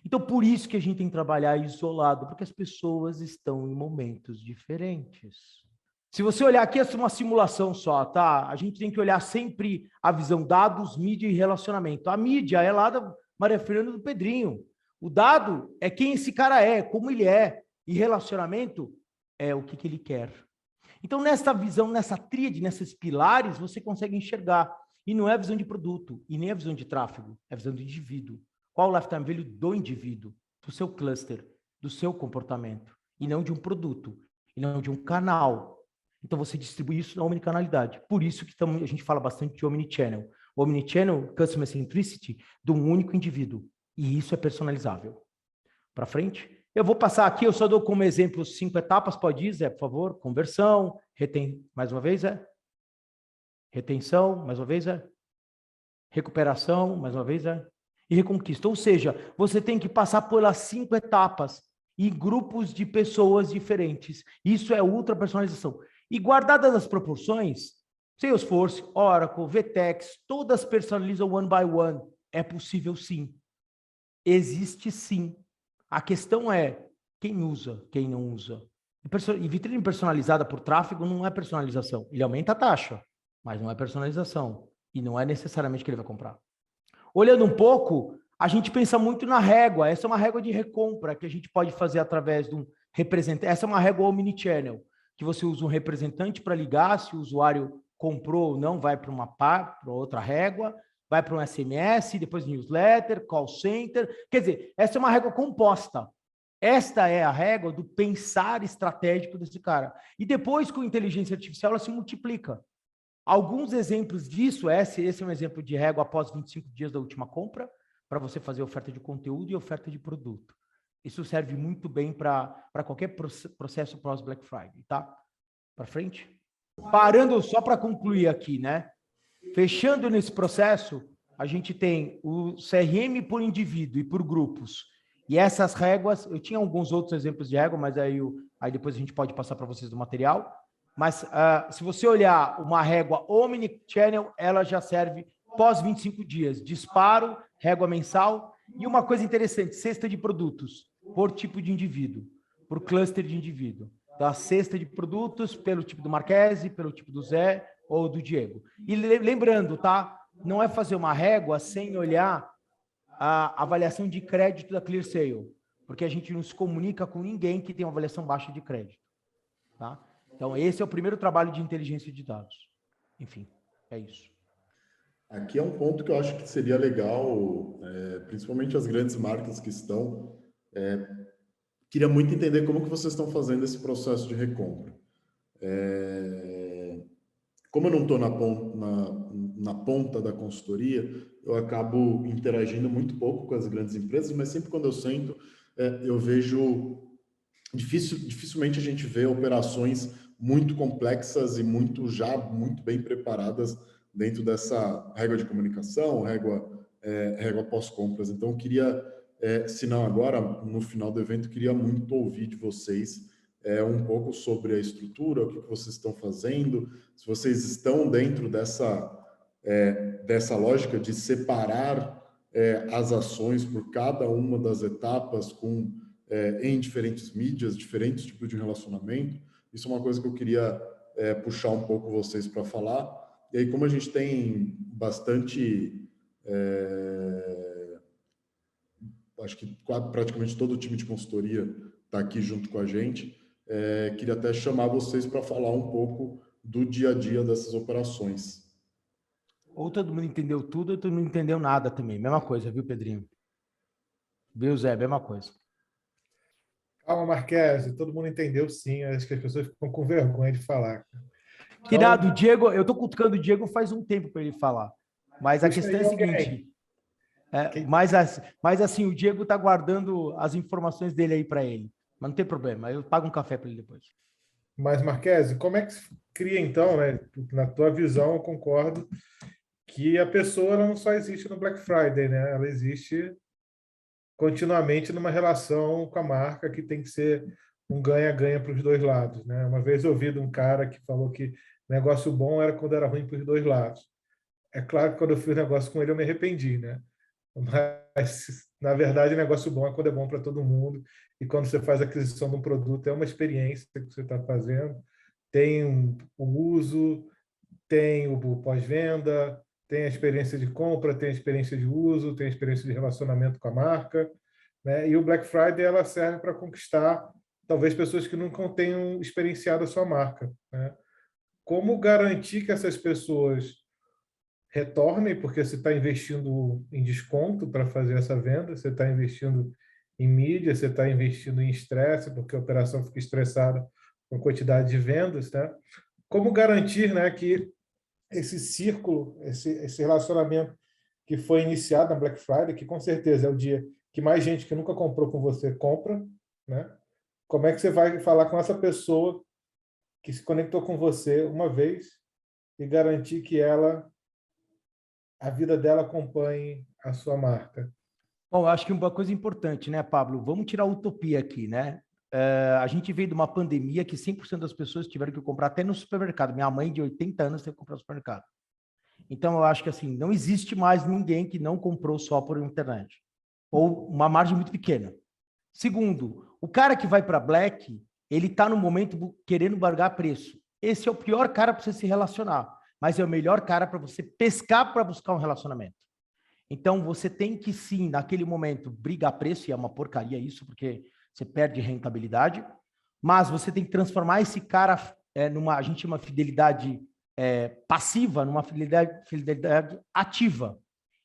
Então, por isso que a gente tem que trabalhar isolado, porque as pessoas estão em momentos diferentes. Se você olhar aqui, essa é uma simulação só, tá? A gente tem que olhar sempre a visão dados, mídia e relacionamento. A mídia é lá da Maria Fernanda e do Pedrinho. O dado é quem esse cara é, como ele é. E relacionamento é o que ele quer. Então, nessa visão, nessa tríade, nesses pilares, você consegue enxergar. E não é a visão de produto, e nem a visão de tráfego, é a visão do indivíduo. Qual o lifetime value do indivíduo, do seu cluster, do seu comportamento, e não de um produto, e não de um canal. Então, você distribui isso na omnicanalidade. Por isso que a gente fala bastante de omnichannel. O omnichannel, customer centricity, de um único indivíduo. E isso é personalizável. Para frente, Eu vou passar aqui, eu só dou como exemplo 5 etapas, pode ir, Zé, por favor? Conversão, mais uma vez, Zé? Retenção, mais uma vez, Zé? Recuperação, mais uma vez, Zé? E reconquista. Ou seja, você tem que passar pelas 5 etapas e grupos de pessoas diferentes. Isso é ultra personalização. E guardadas as proporções, Salesforce, Oracle, VTEX, todas personalizam one by one. É possível sim. Existe sim. A questão é quem usa, quem não usa. E vitrine personalizada por tráfego não é personalização. Ele aumenta a taxa, mas não é personalização. E não é necessariamente que ele vai comprar. Olhando um pouco, a gente pensa muito na régua. Essa é uma régua de recompra que a gente pode fazer através de um representante. Essa é uma régua omnichannel, que você usa um representante para ligar, se o usuário comprou ou não, vai para outra régua, vai para um SMS, depois newsletter, call center. Quer dizer, essa é uma régua composta. Esta é a régua do pensar estratégico desse cara. E depois, com inteligência artificial, ela se multiplica. Alguns exemplos disso, esse é um exemplo de régua após 25 dias da última compra, para você fazer oferta de conteúdo e oferta de produto. Isso serve muito bem para qualquer processo pós-Black Friday, tá? Para frente. Parando só para concluir aqui, né? Fechando nesse processo, a gente tem o CRM por indivíduo e por grupos. E essas réguas, eu tinha alguns outros exemplos de régua, mas aí depois a gente pode passar para vocês do material. Mas se você olhar uma régua omnichannel, ela já serve pós 25 dias. Disparo, régua mensal. E uma coisa interessante, cesta de produtos por tipo de indivíduo, por cluster de indivíduo. Então, a cesta de produtos pelo tipo do Marquese, pelo tipo do Zé ou do Diego. E lembrando, tá? Não é fazer uma régua sem olhar a avaliação de crédito da ClearSale, porque a gente não se comunica com ninguém que tem uma avaliação baixa de crédito, tá? Então, esse é o primeiro trabalho de inteligência de dados. Enfim, é isso. Aqui é um ponto que eu acho que seria legal, principalmente as grandes marcas que estão. Queria muito entender como que vocês estão fazendo esse processo de recompra. Como eu não estou na ponta da consultoria, eu acabo interagindo muito pouco com as grandes empresas, mas sempre quando eu sento, eu vejo... Dificilmente a gente vê operações muito complexas e muito bem preparadas dentro dessa régua de comunicação, régua pós-compras. Então, eu queria, se não agora, no final do evento, queria muito ouvir de vocês um pouco sobre a estrutura, o que vocês estão fazendo, se vocês estão dentro dessa lógica de separar as ações por cada uma das etapas em diferentes mídias, diferentes tipos de relacionamento. Isso é uma coisa que eu queria puxar um pouco vocês para falar. E aí, como a gente tem bastante... acho que praticamente todo o time de consultoria está aqui junto com a gente, queria até chamar vocês para falar um pouco do dia a dia dessas operações. Ou todo mundo entendeu tudo, ou todo mundo não entendeu nada também. Mesma coisa, viu, Pedrinho? Viu, Zé? Mesma coisa. Calma, Marquese, todo mundo entendeu sim, acho que as pessoas ficam com vergonha de falar. Que nada, o Diego, eu estou cutucando o Diego faz um tempo para ele falar, mas a questão é a seguinte, mas assim, o Diego está guardando as informações dele aí para ele, mas não tem problema, eu pago um café para ele depois. Mas, Marquese, como é que se cria então, né? Na tua visão, eu concordo que a pessoa não só existe no Black Friday, né? Ela existe continuamente numa relação com a marca que tem que ser um ganha-ganha para os dois lados, né? Uma vez eu ouvi de um cara que falou que negócio bom era quando era ruim para os dois lados. É claro que quando eu fiz negócio com ele eu me arrependi, né? Mas, na verdade, negócio bom é quando é bom para todo mundo e quando você faz a aquisição de um produto, é uma experiência que você está fazendo, tem o uso, tem o pós-venda, tem a experiência de compra, tem a experiência de uso, tem a experiência de relacionamento com a marca, né? E o Black Friday ela serve para conquistar talvez pessoas que nunca tenham experienciado a sua marca, né? Como garantir que essas pessoas retornem, porque você está investindo em desconto para fazer essa venda, você está investindo em mídia, você está investindo em estresse, porque a operação fica estressada com a quantidade de vendas, né? Como garantir, né, que esse círculo, esse relacionamento que foi iniciado na Black Friday, que com certeza é o dia que mais gente que nunca comprou com você compra, né? Como é que você vai falar com essa pessoa que se conectou com você uma vez e garantir que a vida dela acompanhe a sua marca? Bom, eu acho que uma coisa importante, né, Pablo? Vamos tirar a utopia aqui, né? A gente veio de uma pandemia que 100% das pessoas tiveram que comprar até no supermercado. Minha mãe, de 80 anos, teve que comprar no supermercado. Então, eu acho que assim, não existe mais ninguém que não comprou só por internet. Ou uma margem muito pequena. Segundo, o cara que vai para Black, ele está no momento querendo bargar preço. Esse é o pior cara para você se relacionar, mas é o melhor cara para você pescar para buscar um relacionamento. Então, você tem que, sim, naquele momento, brigar preço, e é uma porcaria isso, porque você perde rentabilidade, mas você tem que transformar esse cara a gente chama fidelidade passiva, numa fidelidade ativa.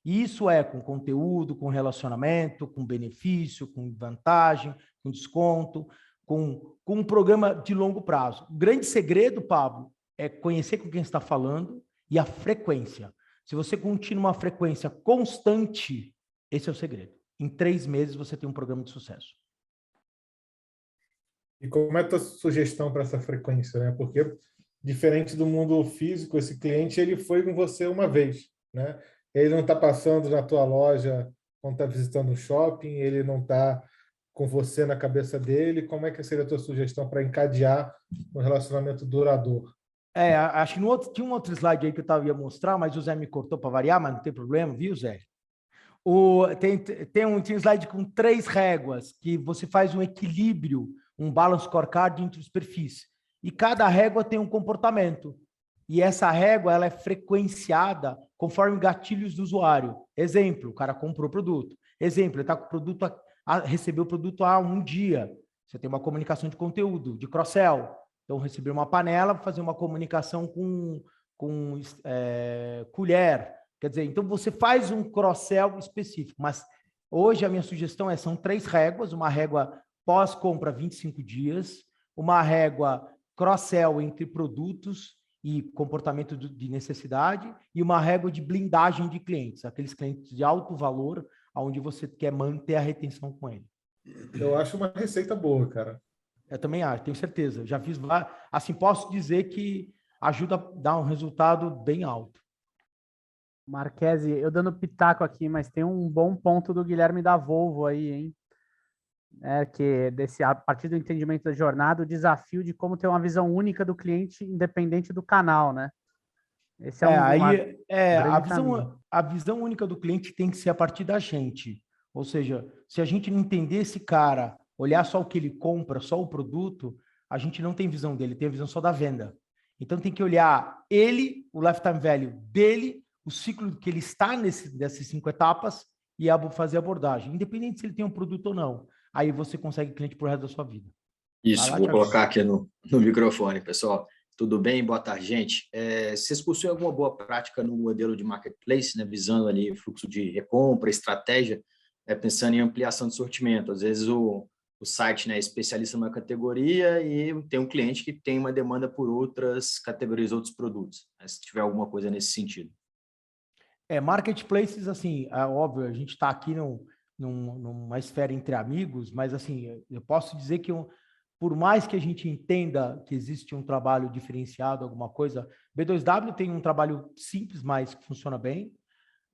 E isso é com conteúdo, com relacionamento, com benefício, com vantagem, com desconto, com um programa de longo prazo. O grande segredo, Pablo, é conhecer com quem está falando e a frequência. Se você continua uma frequência constante, esse é o segredo. Em 3 meses você tem um programa de sucesso. E como é a tua sugestão para essa frequência, né? Porque, diferente do mundo físico, esse cliente ele foi com você uma vez, né? Ele não está passando na tua loja quando está visitando um shopping, ele não está com você na cabeça dele. Como é que seria a tua sugestão para encadear um relacionamento duradouro? Acho que tinha um outro slide aí que eu ia mostrar, mas o Zé me cortou para variar, mas não tem problema, viu, Zé? Tinha um slide com 3 réguas, que você faz um equilíbrio, um balance scorecard entre os perfis. E cada régua tem um comportamento. E essa régua ela é frequenciada conforme gatilhos do usuário. Exemplo, o cara comprou o produto. Exemplo, ele está com o produto, recebeu o produto há um dia. Você tem uma comunicação de conteúdo, de cross-sell. Então, receber uma panela, fazer uma comunicação com colher. Quer dizer, então você faz um cross-sell específico. Mas hoje a minha sugestão são 3 réguas. Uma régua pós-compra 25 dias, uma régua cross-sell entre produtos e comportamento de necessidade, e uma régua de blindagem de clientes, aqueles clientes de alto valor, onde você quer manter a retenção com ele. Eu acho uma receita boa, cara. Eu também acho, tenho certeza. Já fiz, assim, posso dizer que ajuda a dar um resultado bem alto. Marquese, eu dando pitaco aqui, mas tem um bom ponto do Guilherme da Volvo aí, hein? A partir do entendimento da jornada, o desafio de como ter uma visão única do cliente, independente do canal, né? Esse a visão única do cliente tem que ser a partir da gente. Ou seja, se a gente não entender esse cara, olhar só o que ele compra, só o produto, a gente não tem visão dele, tem a visão só da venda. Então tem que olhar ele, o lifetime value dele, o ciclo que ele está dessas 5 etapas e fazer abordagem, independente se ele tem um produto ou não. Aí você consegue cliente pro resto da sua vida. Isso, vou colocar aqui no microfone, pessoal. Tudo bem? Boa tarde, gente. Vocês possuem alguma boa prática no modelo de marketplace, né, visando ali fluxo de recompra, estratégia, pensando em ampliação de sortimento? Às vezes o site, né, é especialista numa categoria e tem um cliente que tem uma demanda por outras categorias, outros produtos. Se tiver alguma coisa nesse sentido. Marketplaces, assim, óbvio, a gente está aqui numa esfera entre amigos, mas assim, eu posso dizer que por mais que a gente entenda que existe um trabalho diferenciado, alguma coisa, B2W tem um trabalho simples, mas que funciona bem.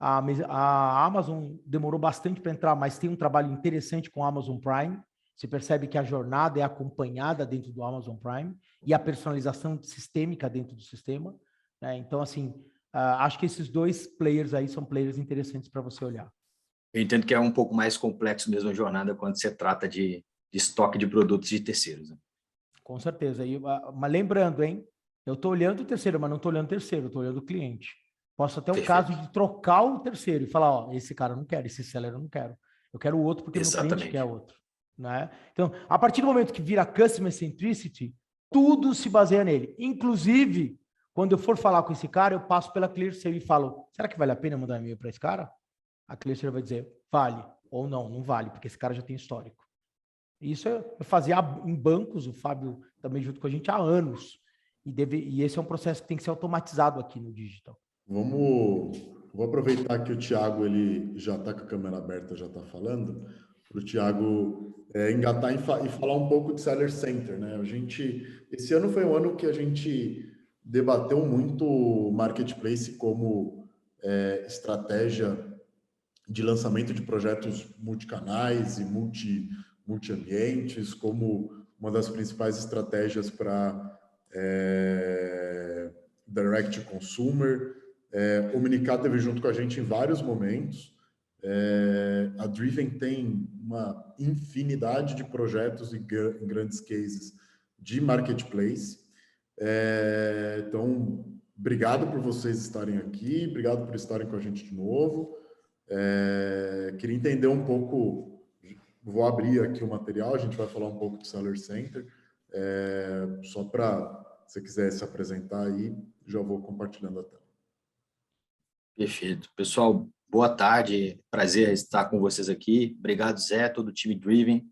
A Amazon demorou bastante para entrar, mas tem um trabalho interessante com a Amazon Prime. Você percebe que a jornada é acompanhada dentro do Amazon Prime e a personalização sistêmica dentro do sistema, né? Então, assim, acho que esses 2 players aí são players interessantes para você olhar. Eu entendo que é um pouco mais complexo mesmo a jornada quando se trata de estoque de produtos de terceiros. Né? Com certeza. Mas lembrando, hein? Eu estou olhando o terceiro, mas não estou olhando o terceiro, eu estou olhando o cliente. Posso até o caso de trocar o terceiro e falar, ó, esse cara eu não quero, esse seller eu não quero. Eu quero o outro porque o meu cliente quer outro. Né? Então, a partir do momento que vira Customer Centricity, tudo se baseia nele. Inclusive, quando eu for falar com esse cara, eu passo pela ClearSale e falo, será que vale a pena mandar um e-mail para esse cara? A ClearSale vai dizer, vale, ou não vale, porque esse cara já tem histórico. Isso eu fazia em bancos, o Fábio também junto com a gente há anos. E esse é um processo que tem que ser automatizado aqui no digital. Vou aproveitar que o Thiago ele já está com a câmera aberta, já está falando. o Thiago engatar e falar um pouco de Seller Center, né? Esse ano foi um ano que a gente debateu muito o Marketplace como estratégia de lançamento de projetos multicanais e multi-ambientes, como uma das principais estratégias para direct to consumer. O Minicá teve junto com a gente em vários momentos. A Driven tem uma infinidade de projetos em grandes cases de marketplace. Então, obrigado por vocês estarem aqui, obrigado por estarem com a gente de novo. Queria entender um pouco, vou abrir aqui o material, a gente vai falar um pouco do Seller Center, só para, se você quiser se apresentar aí, já vou compartilhando a tela. Perfeito. Pessoal, boa tarde, prazer estar com vocês aqui. Obrigado, Zé, todo o time Driven,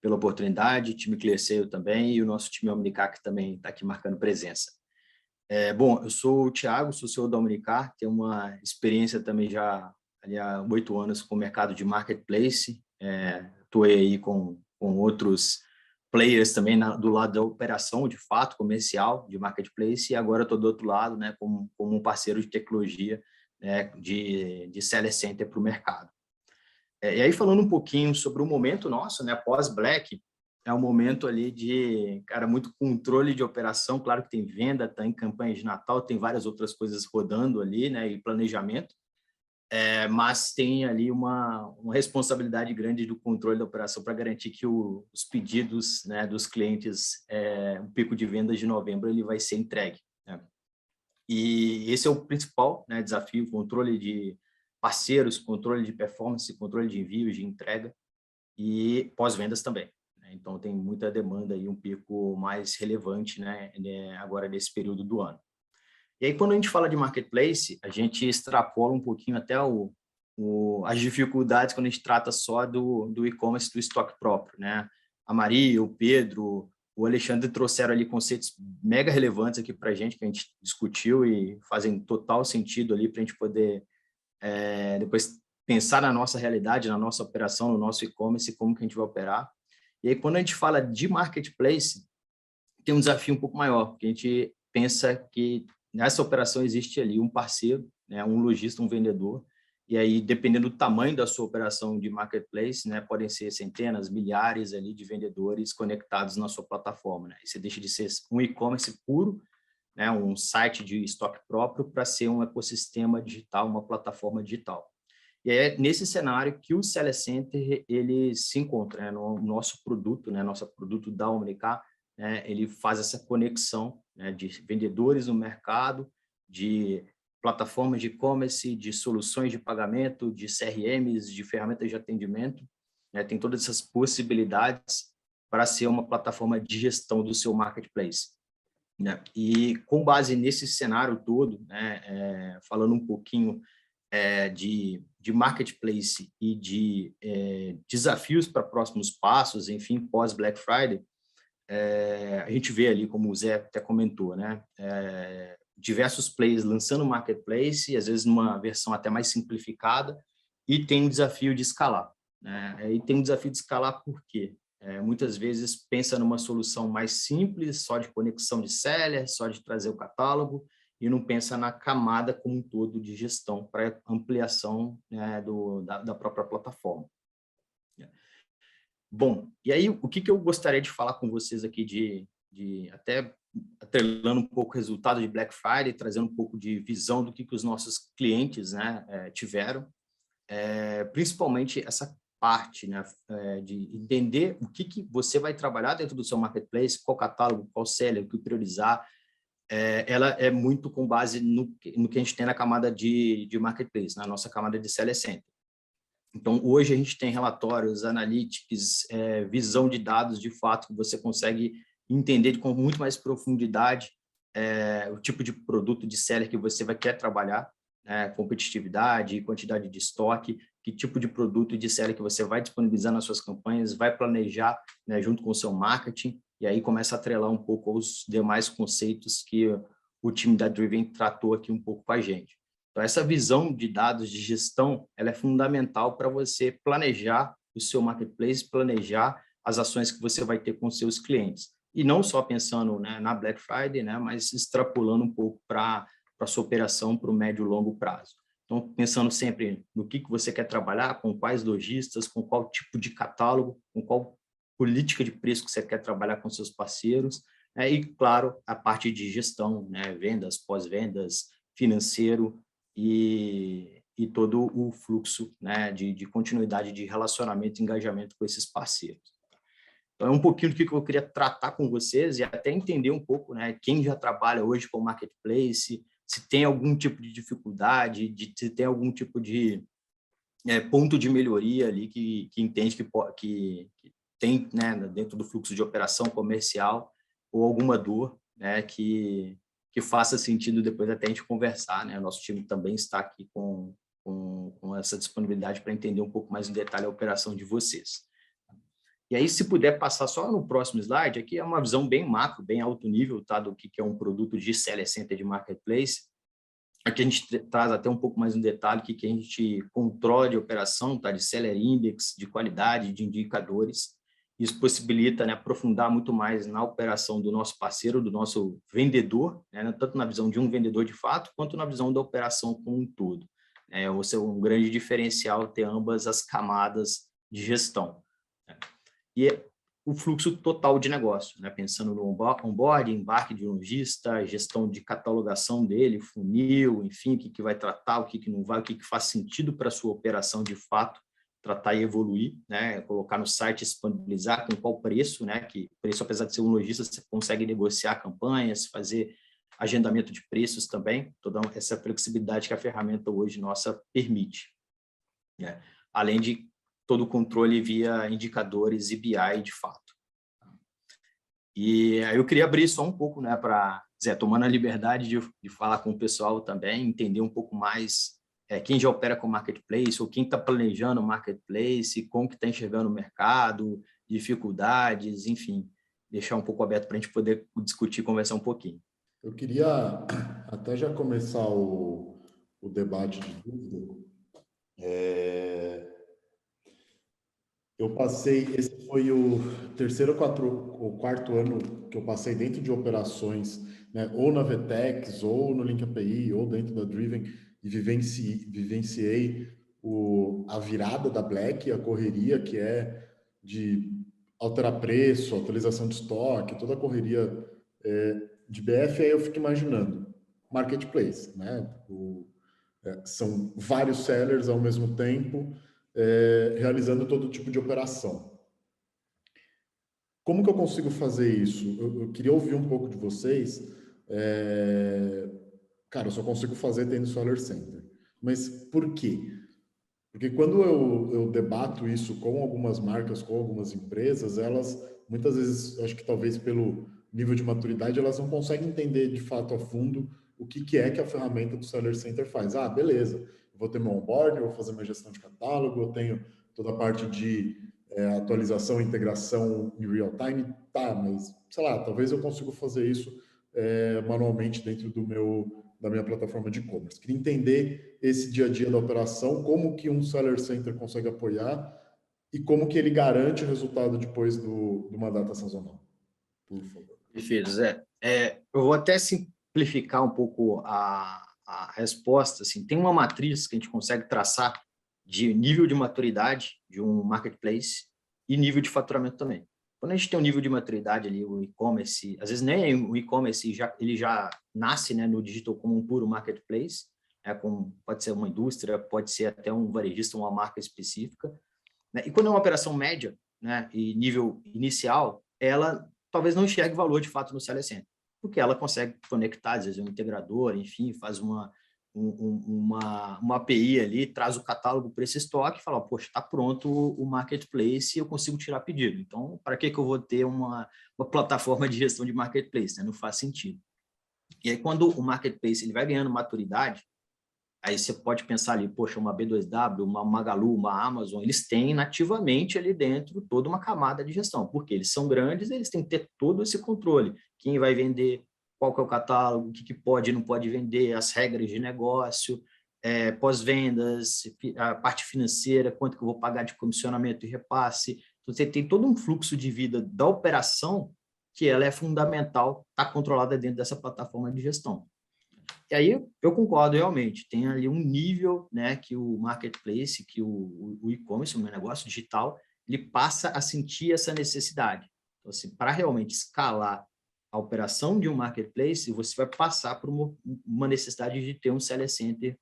pela oportunidade, time Clearseio também, e o nosso time Omnicar, que também está aqui marcando presença. Bom, eu sou o Thiago, sou CEO da Omnicar, tenho uma experiência também já há 8 anos com o mercado de marketplace, atuei aí com outros players também do lado da operação, de fato, comercial, de marketplace, e agora estou do outro lado, né, como um parceiro de tecnologia, né, de Seller Center para o mercado. E aí, falando um pouquinho sobre o momento nosso, né, pós-Black, é um momento ali de, muito controle de operação, claro que tem venda, tem campanha de Natal, tem várias outras coisas rodando ali, né, e planejamento, mas tem ali uma responsabilidade grande do controle da operação para garantir que os pedidos, né, dos clientes, o pico de vendas de novembro, ele vai ser entregue, né? E esse é o principal, né, desafio, controle de parceiros, controle de performance, controle de envios, de entrega e pós-vendas também, né? Então, tem muita demanda e um pico mais relevante, né, agora nesse período do ano. E aí, quando a gente fala de marketplace, a gente extrapola um pouquinho até as dificuldades quando a gente trata só do e-commerce, do estoque próprio, né? A Maria, o Pedro, o Alexandre trouxeram ali conceitos mega relevantes aqui para a gente, que a gente discutiu e fazem total sentido ali para a gente poder depois pensar na nossa realidade, na nossa operação, no nosso e-commerce, como que a gente vai operar. E aí, quando a gente fala de marketplace, tem um desafio um pouco maior, porque a gente pensa que nessa operação existe ali um parceiro, né, um lojista, um vendedor, e aí, dependendo do tamanho da sua operação de marketplace, né, podem ser centenas, milhares ali de vendedores conectados na sua plataforma, né? E você deixa de ser um e-commerce puro, né, um site de estoque próprio, para ser um ecossistema digital, uma plataforma digital. E é nesse cenário que o Seller Center ele se encontra, né, no nosso produto, né, nosso produto da Omnicar, né, ele faz essa conexão, né, de vendedores no mercado, de plataformas de e-commerce, de soluções de pagamento, de CRMs, de ferramentas de atendimento, né, tem todas essas possibilidades para ser uma plataforma de gestão do seu marketplace, né? E com base nesse cenário todo, né, falando um pouquinho de marketplace e de desafios para próximos passos, enfim, pós-Black Friday, a gente vê ali, como o Zé até comentou, né, diversos players lançando marketplace, às vezes numa versão até mais simplificada, e tem um desafio de escalar, né? E tem um desafio de escalar por quê? Muitas vezes pensa numa solução mais simples, só de conexão de seller, só de trazer o catálogo, e não pensa na camada como um todo de gestão para ampliação, né, da própria plataforma. Bom, e aí o que eu gostaria de falar com vocês aqui, de até atrelando um pouco o resultado de Black Friday, trazendo um pouco de visão do que os nossos clientes, né, tiveram, principalmente essa parte, né, de entender o que você vai trabalhar dentro do seu marketplace, qual catálogo, qual seller, o que priorizar. Ela é muito com base no que a gente tem na camada de marketplace, na nossa camada de Seller Center. Então, hoje a gente tem relatórios, analytics, visão de dados, de fato, que você consegue entender com muito mais profundidade o tipo de produto de seller que você quer trabalhar, competitividade, quantidade de estoque, que tipo de produto de seller que você vai disponibilizar nas suas campanhas, vai planejar, né, junto com o seu marketing, e aí começa a atrelar um pouco aos demais conceitos que o time da Driven tratou aqui um pouco com a gente. Então, essa visão de dados de gestão, ela é fundamental para você planejar o seu marketplace, planejar as ações que você vai ter com seus clientes. E não só pensando, né, na Black Friday, né, mas extrapolando um pouco para a sua operação para o médio e longo prazo. Então, pensando sempre no que você quer trabalhar, com quais lojistas, com qual tipo de catálogo, com qual política de preço que você quer trabalhar com seus parceiros, né, e, claro, a parte de gestão, né, vendas, pós-vendas, financeiro e todo o fluxo, né, de continuidade de relacionamento e engajamento com esses parceiros. Então, é um pouquinho do que eu queria tratar com vocês e até entender um pouco, né, quem já trabalha hoje com marketplace, se tem algum tipo de dificuldade, se tem algum tipo de ponto de melhoria ali que entende que tem, né, dentro do fluxo de operação comercial, ou alguma dor, né, que faça sentido depois até a gente conversar, né? O nosso time também está aqui com essa disponibilidade para entender um pouco mais em detalhe a operação de vocês. E aí, se puder passar só no próximo slide, aqui é uma visão bem macro, bem alto nível, tá, do que é um produto de Seller Center de Marketplace. Aqui a gente traz até um pouco mais em detalhe o que a gente controla de operação, tá, de Seller Index, de qualidade, de indicadores. Isso possibilita, né, aprofundar muito mais na operação do nosso parceiro, do nosso vendedor, né, tanto na visão de um vendedor de fato, quanto na visão da operação como um todo. Você é um grande diferencial ter ambas as camadas de gestão. E o fluxo total de negócio, né? Pensando no onboarding, embarque de lojista, gestão de catalogação dele, funil, enfim, o que vai tratar, o que não vai, o que faz sentido para a sua operação de fato, tratar e evoluir, né? Colocar no site, disponibilizar com qual preço, né? Que preço, apesar de ser um lojista, você consegue negociar campanhas, fazer agendamento de preços também, toda essa flexibilidade que a ferramenta hoje nossa permite, né? Além de todo o controle via indicadores e BI de fato. E aí eu queria abrir só um pouco, né, para, tomando a liberdade de falar com o pessoal também, entender um pouco mais quem já opera com marketplace, ou quem está planejando o marketplace, como que está enxergando o mercado, dificuldades, enfim, deixar um pouco aberto para a gente poder discutir e conversar um pouquinho. Eu queria até já começar o debate de dúvida. Eu passei, esse foi o terceiro ou quarto ano que eu passei dentro de operações, né, ou na Vtex, ou no Link API, ou dentro da Driven, e vivenciei a virada da Black, a correria que é de alterar preço, atualização de estoque, toda a correria de BF. Aí eu fico imaginando, marketplace, né? São vários sellers ao mesmo tempo, realizando todo tipo de operação. Como que eu consigo fazer isso? Eu queria ouvir um pouco de vocês. Cara, eu só consigo fazer tendo Seller Center. Mas por quê? Porque quando eu debato isso com algumas marcas, com algumas empresas, elas, muitas vezes, acho que talvez pelo nível de maturidade, elas não conseguem entender de fato a fundo o que é que a ferramenta do Seller Center faz. Ah, beleza, eu vou ter meu onboard, eu vou fazer minha gestão de catálogo, eu tenho toda a parte de atualização e integração em real time, tá, mas, sei lá, talvez eu consiga fazer isso manualmente dentro da minha plataforma de e-commerce. Queria entender esse dia a dia da operação, como que um Seller Center consegue apoiar e como que ele garante o resultado depois de uma data sazonal. Por favor. Perfeito, Zé. Eu vou até simplificar um pouco a resposta. Assim, tem uma matriz que a gente consegue traçar de nível de maturidade de um marketplace e nível de faturamento também. Quando a gente tem um nível de maturidade ali, o e-commerce, às vezes nem o e-commerce ele já nasce, né, no digital como um puro marketplace, pode ser uma indústria, pode ser até um varejista, uma marca específica, né? E quando é uma operação média, né, e nível inicial, ela talvez não enxergue valor de fato no Seller Center, porque ela consegue conectar, às vezes, um integrador, enfim, faz uma API ali, traz o catálogo para esse estoque e fala, poxa, está pronto o marketplace e eu consigo tirar pedido. Então, para que eu vou ter uma plataforma de gestão de marketplace? Né? Não faz sentido. E aí, quando o marketplace ele vai ganhando maturidade, aí você pode pensar ali, poxa, uma B2W, uma Magalu, uma Amazon, eles têm nativamente ali dentro toda uma camada de gestão, porque eles são grandes, eles têm que ter todo esse controle. Quem vai vender, qual que é o catálogo, o que pode e não pode vender, as regras de negócio, pós-vendas, a parte financeira, quanto que eu vou pagar de comissionamento e repasse. Então, você tem todo um fluxo de vida da operação que ela é fundamental, está controlada dentro dessa plataforma de gestão. E aí, eu concordo realmente, tem ali um nível, né, que o marketplace, que o e-commerce, o meu negócio digital, ele passa a sentir essa necessidade. Então, assim, para realmente escalar a operação de um marketplace, você vai passar por uma necessidade de ter um seller center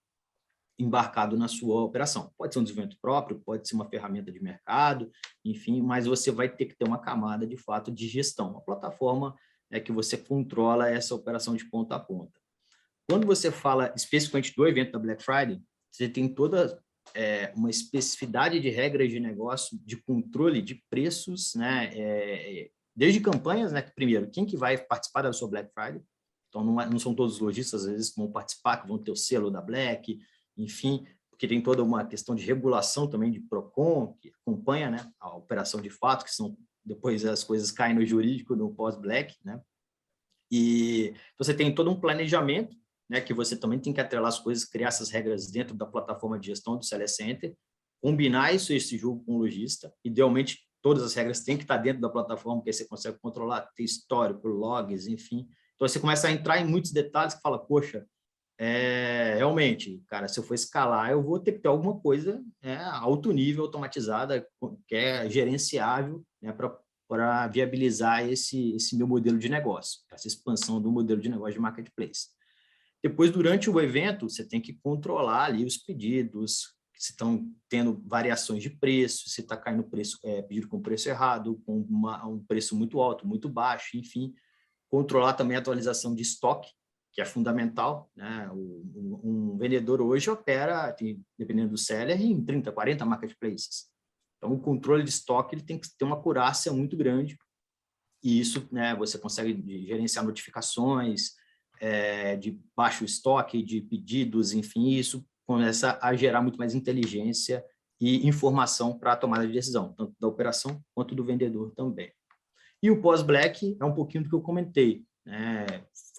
embarcado na sua operação. Pode ser um desenvolvimento próprio, pode ser uma ferramenta de mercado, enfim, mas você vai ter que ter uma camada, de fato, de gestão. Uma plataforma que você controla essa operação de ponta a ponta. Quando você fala especificamente do evento da Black Friday, você tem toda uma especificidade de regras de negócio, de controle de preços, né? Desde campanhas, né? Primeiro, quem que vai participar da sua Black Friday? Então, não são todos os lojistas, às vezes, que vão participar, que vão ter o selo da Black, enfim, porque tem toda uma questão de regulação também de PROCON, que acompanha, né, a operação de fato, que são, depois as coisas caem no jurídico, no pós-Black, né? E você tem todo um planejamento, né, que você também tem que atrelar as coisas, criar essas regras dentro da plataforma de gestão do Seller Center, combinar esse jogo com o lojista, idealmente todas as regras têm que estar dentro da plataforma, porque você consegue controlar, ter histórico, logs, enfim. Então, você começa a entrar em muitos detalhes que fala, poxa, realmente, cara, se eu for escalar, eu vou ter que ter alguma coisa alto nível, automatizada, que é gerenciável, né, para viabilizar esse meu modelo de negócio, essa expansão do modelo de negócio de marketplace. Depois, durante o evento, você tem que controlar ali os pedidos, se estão tendo variações de preço, se está caindo preço, pedido com preço errado, com um preço muito alto, muito baixo, enfim. Controlar também a atualização de estoque, que é fundamental, né? Um vendedor hoje opera, dependendo do seller, em 30, 40 marketplaces. Então, o controle de estoque ele tem que ter uma acurácia muito grande, e isso, né, você consegue gerenciar notificações de baixo estoque, de pedidos, enfim, isso começa a gerar muito mais inteligência e informação para a tomada de decisão, tanto da operação quanto do vendedor também. E o pós-Black é um pouquinho do que eu comentei, né?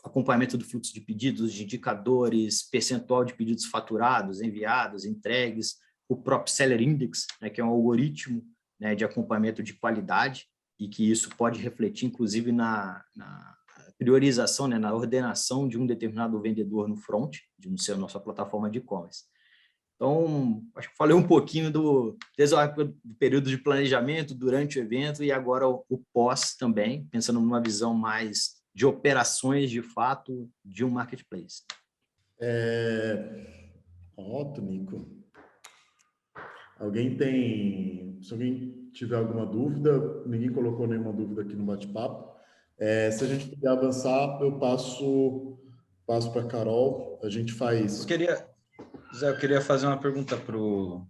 Acompanhamento do fluxo de pedidos, de indicadores, percentual de pedidos faturados, enviados, entregues, o próprio Seller Index, né, que é um algoritmo, né, de acompanhamento de qualidade, e que isso pode refletir, inclusive, na priorização, né, na ordenação de um determinado vendedor no front, de não ser a nossa plataforma de e-commerce. Então, acho que falei um pouquinho desde o período de planejamento, durante o evento, e agora o pós também, pensando numa visão mais de operações, de fato, de um marketplace. Nico. Se alguém tiver alguma dúvida, ninguém colocou nenhuma dúvida aqui no bate-papo. Se a gente puder avançar, eu passo para a Carol, a gente faz... Eu queria fazer uma pergunta para o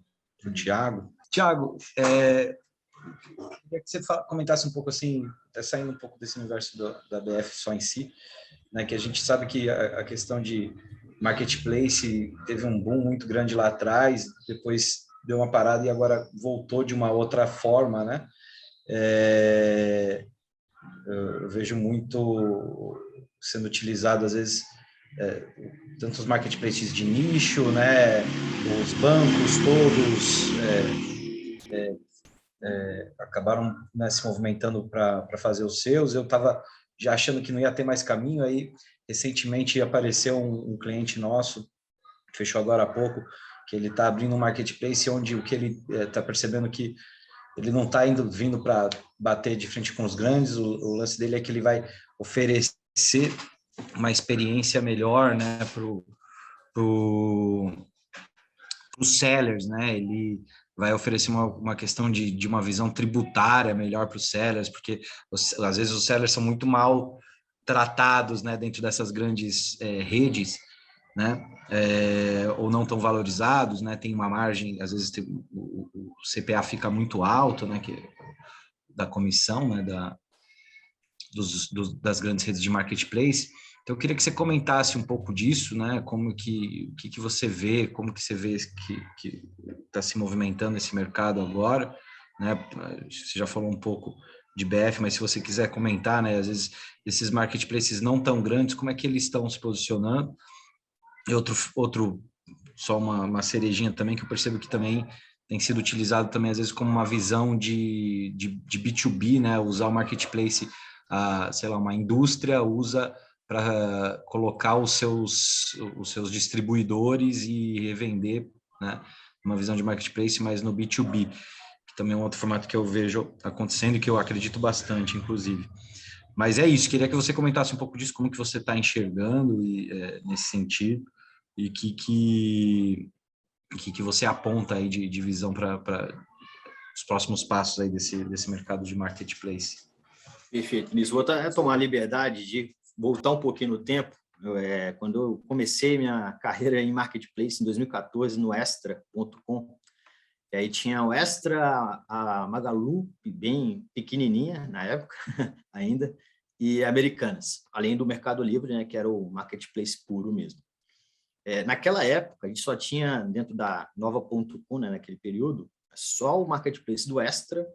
Thiago. Thiago, queria que você comentasse um pouco assim, até saindo um pouco desse universo da BF só em si, né, que a gente sabe que a questão de marketplace teve um boom muito grande lá atrás, depois deu uma parada e agora voltou de uma outra forma, né? Eu vejo muito sendo utilizado, às vezes, tanto os marketplaces de nicho, né? Os bancos todos acabaram, né, se movimentando para fazer os seus. Eu estava já achando que não ia ter mais caminho, aí recentemente apareceu um cliente nosso, fechou agora há pouco, que ele está abrindo um marketplace onde o que ele está percebendo que ele não está vindo para bater de frente com os grandes, o lance dele é que ele vai oferecer uma experiência melhor, né, para os sellers, né? Ele vai oferecer uma questão de uma visão tributária melhor para os sellers, porque às vezes os sellers são muito mal tratados, né, dentro dessas grandes redes, né? Ou não tão valorizados, né? Tem uma margem, às vezes o CPA fica muito alto, né? Da comissão, né? Das grandes redes de marketplace. Então, eu queria que você comentasse um pouco disso, né? Como que você vê, como que você vê que está se movimentando esse mercado agora, né? Você já falou um pouco de BF, mas se você quiser comentar, né? Às vezes esses marketplaces não tão grandes, como é que eles estão se posicionando? E outro só uma cerejinha também, que eu percebo que também tem sido utilizado também, às vezes, como uma visão de B2B, né? Usar o marketplace, sei lá, uma indústria usa para colocar os seus distribuidores e revender, né? Uma visão de marketplace, mas no B2B, que também é um outro formato que eu vejo acontecendo e que eu acredito bastante, inclusive. Mas é isso, queria que você comentasse um pouco disso, como que você está enxergando nesse sentido, e que você aponta aí de visão para os próximos passos aí desse mercado de marketplace. Perfeito, Vinícius. Vou tomar a liberdade de voltar um pouquinho no tempo. Quando eu comecei minha carreira em marketplace em 2014 no Extra.com, e aí tinha o Extra, a Magalu, bem pequenininha na época ainda, e Americanas, além do Mercado Livre, né, que era o marketplace puro mesmo. Naquela época, a gente só tinha, dentro da Nova.com, né, naquele período, só o marketplace do Extra,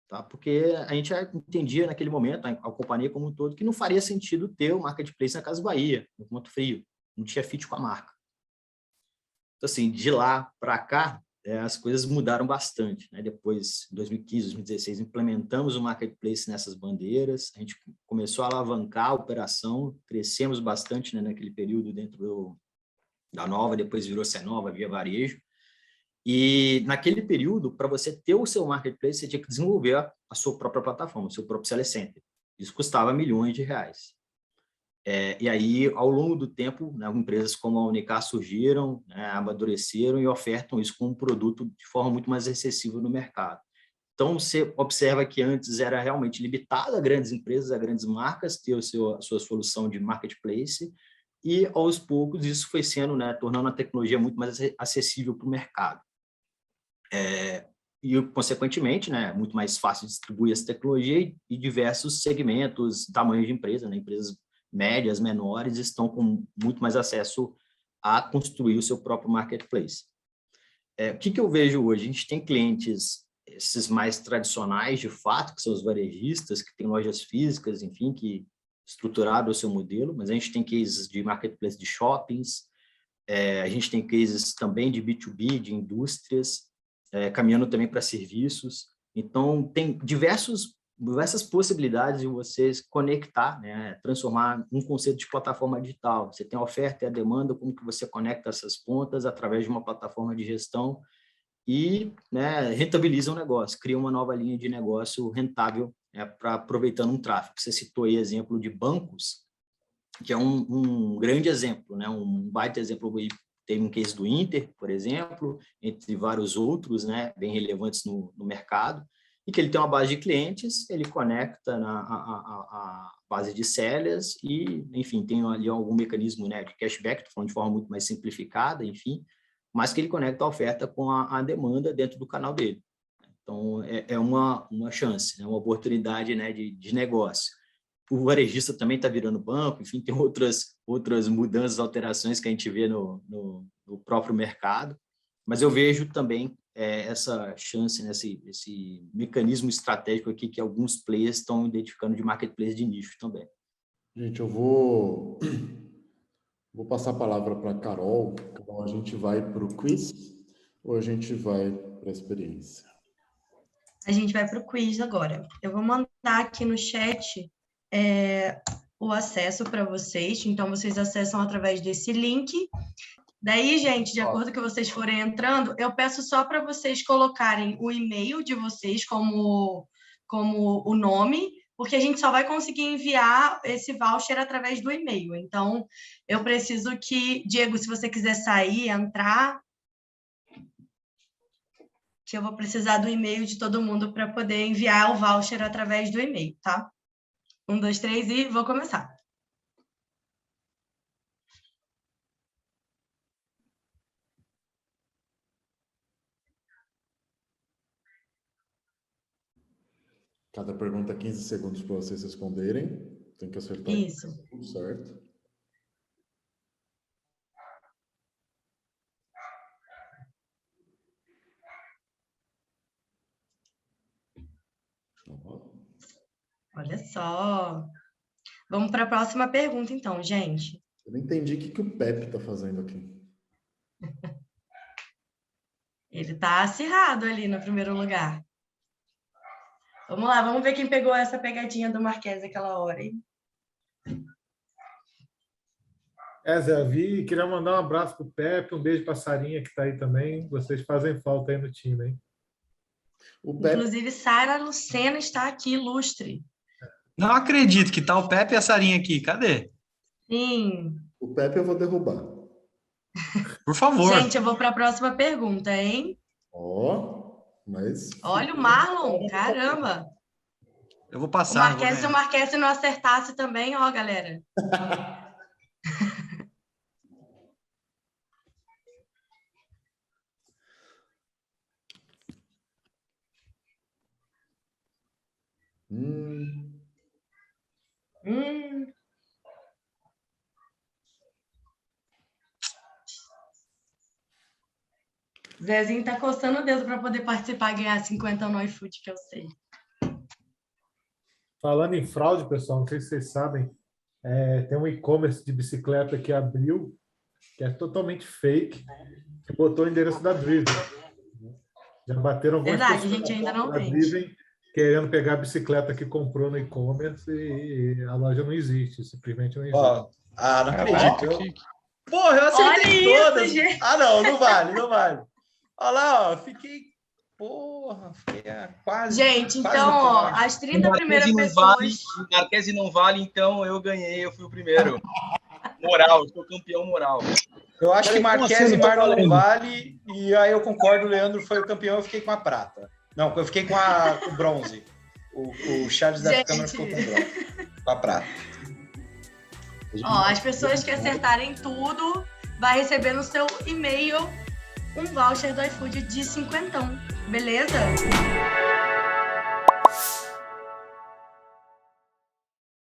tá? Porque a gente já entendia naquele momento, a companhia como um todo, que não faria sentido ter o marketplace na Casa Bahia, no Ponto Frio, não tinha fit com a marca. Então, assim, de lá para cá, as coisas mudaram bastante, né? Depois, em 2015, 2016, implementamos o marketplace nessas bandeiras, a gente começou a alavancar a operação, crescemos bastante, né, naquele período dentro da Nova, depois virou Cenova, Via Varejo. E naquele período, para você ter o seu marketplace, você tinha que desenvolver a sua própria plataforma, o seu próprio Seller Isso custava milhões de reais. E aí, ao longo do tempo, né, empresas como a Unicar surgiram, né, amadureceram e ofertam isso como um produto de forma muito mais acessível no mercado. Então, você observa que antes era realmente limitado a grandes empresas, a grandes marcas ter a sua solução de marketplace, e aos poucos isso foi sendo, né, tornando a tecnologia muito mais acessível para o mercado. E, consequentemente, né, muito mais fácil de distribuir essa tecnologia e diversos segmentos, tamanhos de empresa, né, empresas médias, menores, estão com muito mais acesso a construir o seu próprio marketplace. O que eu vejo hoje? A gente tem clientes, esses mais tradicionais, de fato, que são os varejistas, que têm lojas físicas, enfim, que estruturaram o seu modelo, mas a gente tem cases de marketplace de shoppings, a gente tem cases também de B2B, de indústrias, caminhando também para serviços. Então, tem diversas possibilidades de vocês conectar, né, transformar um conceito de plataforma digital. Você tem a oferta e a demanda, como que você conecta essas pontas através de uma plataforma de gestão e, né, rentabiliza o negócio, cria uma nova linha de negócio rentável, para aproveitando um tráfego. Você citou aí exemplo de bancos, que é um grande exemplo, né, um baita exemplo. Tem um case do Inter, por exemplo, entre vários outros, né, bem relevantes no mercado, e que ele tem uma base de clientes, ele conecta a base de sellers e, enfim, tem ali algum mecanismo, né, de cashback, estou falando de forma muito mais simplificada, enfim, mas que ele conecta a oferta com a demanda dentro do canal dele. Então, é uma chance, uma oportunidade, né, de negócio. O varejista também está virando banco, enfim, tem outras mudanças, alterações que a gente vê no próprio mercado, mas eu vejo também essa chance, né, esse mecanismo estratégico aqui que alguns players estão identificando de marketplace de nicho também. Gente, eu vou passar a palavra para a Carol. Então, a gente vai para o quiz ou a gente vai para a experiência? A gente vai para o quiz agora. Eu vou mandar aqui no chat o acesso para vocês, então vocês acessam através desse link. Daí, gente, de acordo com que vocês forem entrando, eu peço só para vocês colocarem o e-mail de vocês como o nome, porque a gente só vai conseguir enviar esse voucher através do e-mail. Então, eu preciso que, Diego, se você quiser sair, entrar, que eu vou precisar do e-mail de todo mundo para poder enviar o voucher através do e-mail, tá? 1, 2, 3 e vou começar. Cada pergunta 15 segundos para vocês responderem. Tem que acertar. Isso. Tudo certo. Olha só. Vamos para a próxima pergunta, então, gente. Eu não entendi o que o Pepe está fazendo aqui. Ele tá acirrado ali no primeiro lugar. Vamos lá, vamos ver quem pegou essa pegadinha do Marquese aquela hora, hein? Zé, vi, queria mandar um abraço pro Pepe, um beijo pra Sarinha, que tá aí também. Vocês fazem falta aí no time, hein? Inclusive, Sara Lucena está aqui, ilustre. Não acredito que tá o Pepe e a Sarinha aqui. Cadê? Sim. O Pepe eu vou derrubar. Por favor. Gente, eu vou para a próxima pergunta, hein? Mas... Olha o Marlon, caramba. Eu vou passar. Se o Marquese não acertasse também, ó, galera. Zezinho tá coçando o dedo para poder participar e ganhar 50 no iFood, que eu sei. Falando em fraude, pessoal, não sei se vocês sabem, tem um e-commerce de bicicleta que abriu, que é totalmente fake, que botou o endereço da Driven. Já bateram algumas Verdade, a pessoas gente ainda não da tem. Driven querendo pegar a bicicleta que comprou no e-commerce e a loja não existe, simplesmente não existe. Não acredito. Porra, eu acertei todas. Gente. Não vale. Olha lá, ó, fiquei quase. Gente, quase então, no ó, pódio. as 30 primeiras pessoas... O Marquese não vale, então eu ganhei, eu fui o primeiro. Moral, eu sou campeão moral. Eu acho que Marquese e Marlon não vale, e aí eu concordo, o Leandro foi o campeão, eu fiquei com a prata. Não, eu fiquei com o bronze. O Charles da Câmara ficou com o bronze. Com a prata. Ó, as pessoas que acertarem tudo vai receber no seu e-mail um voucher do iFood de 50, beleza?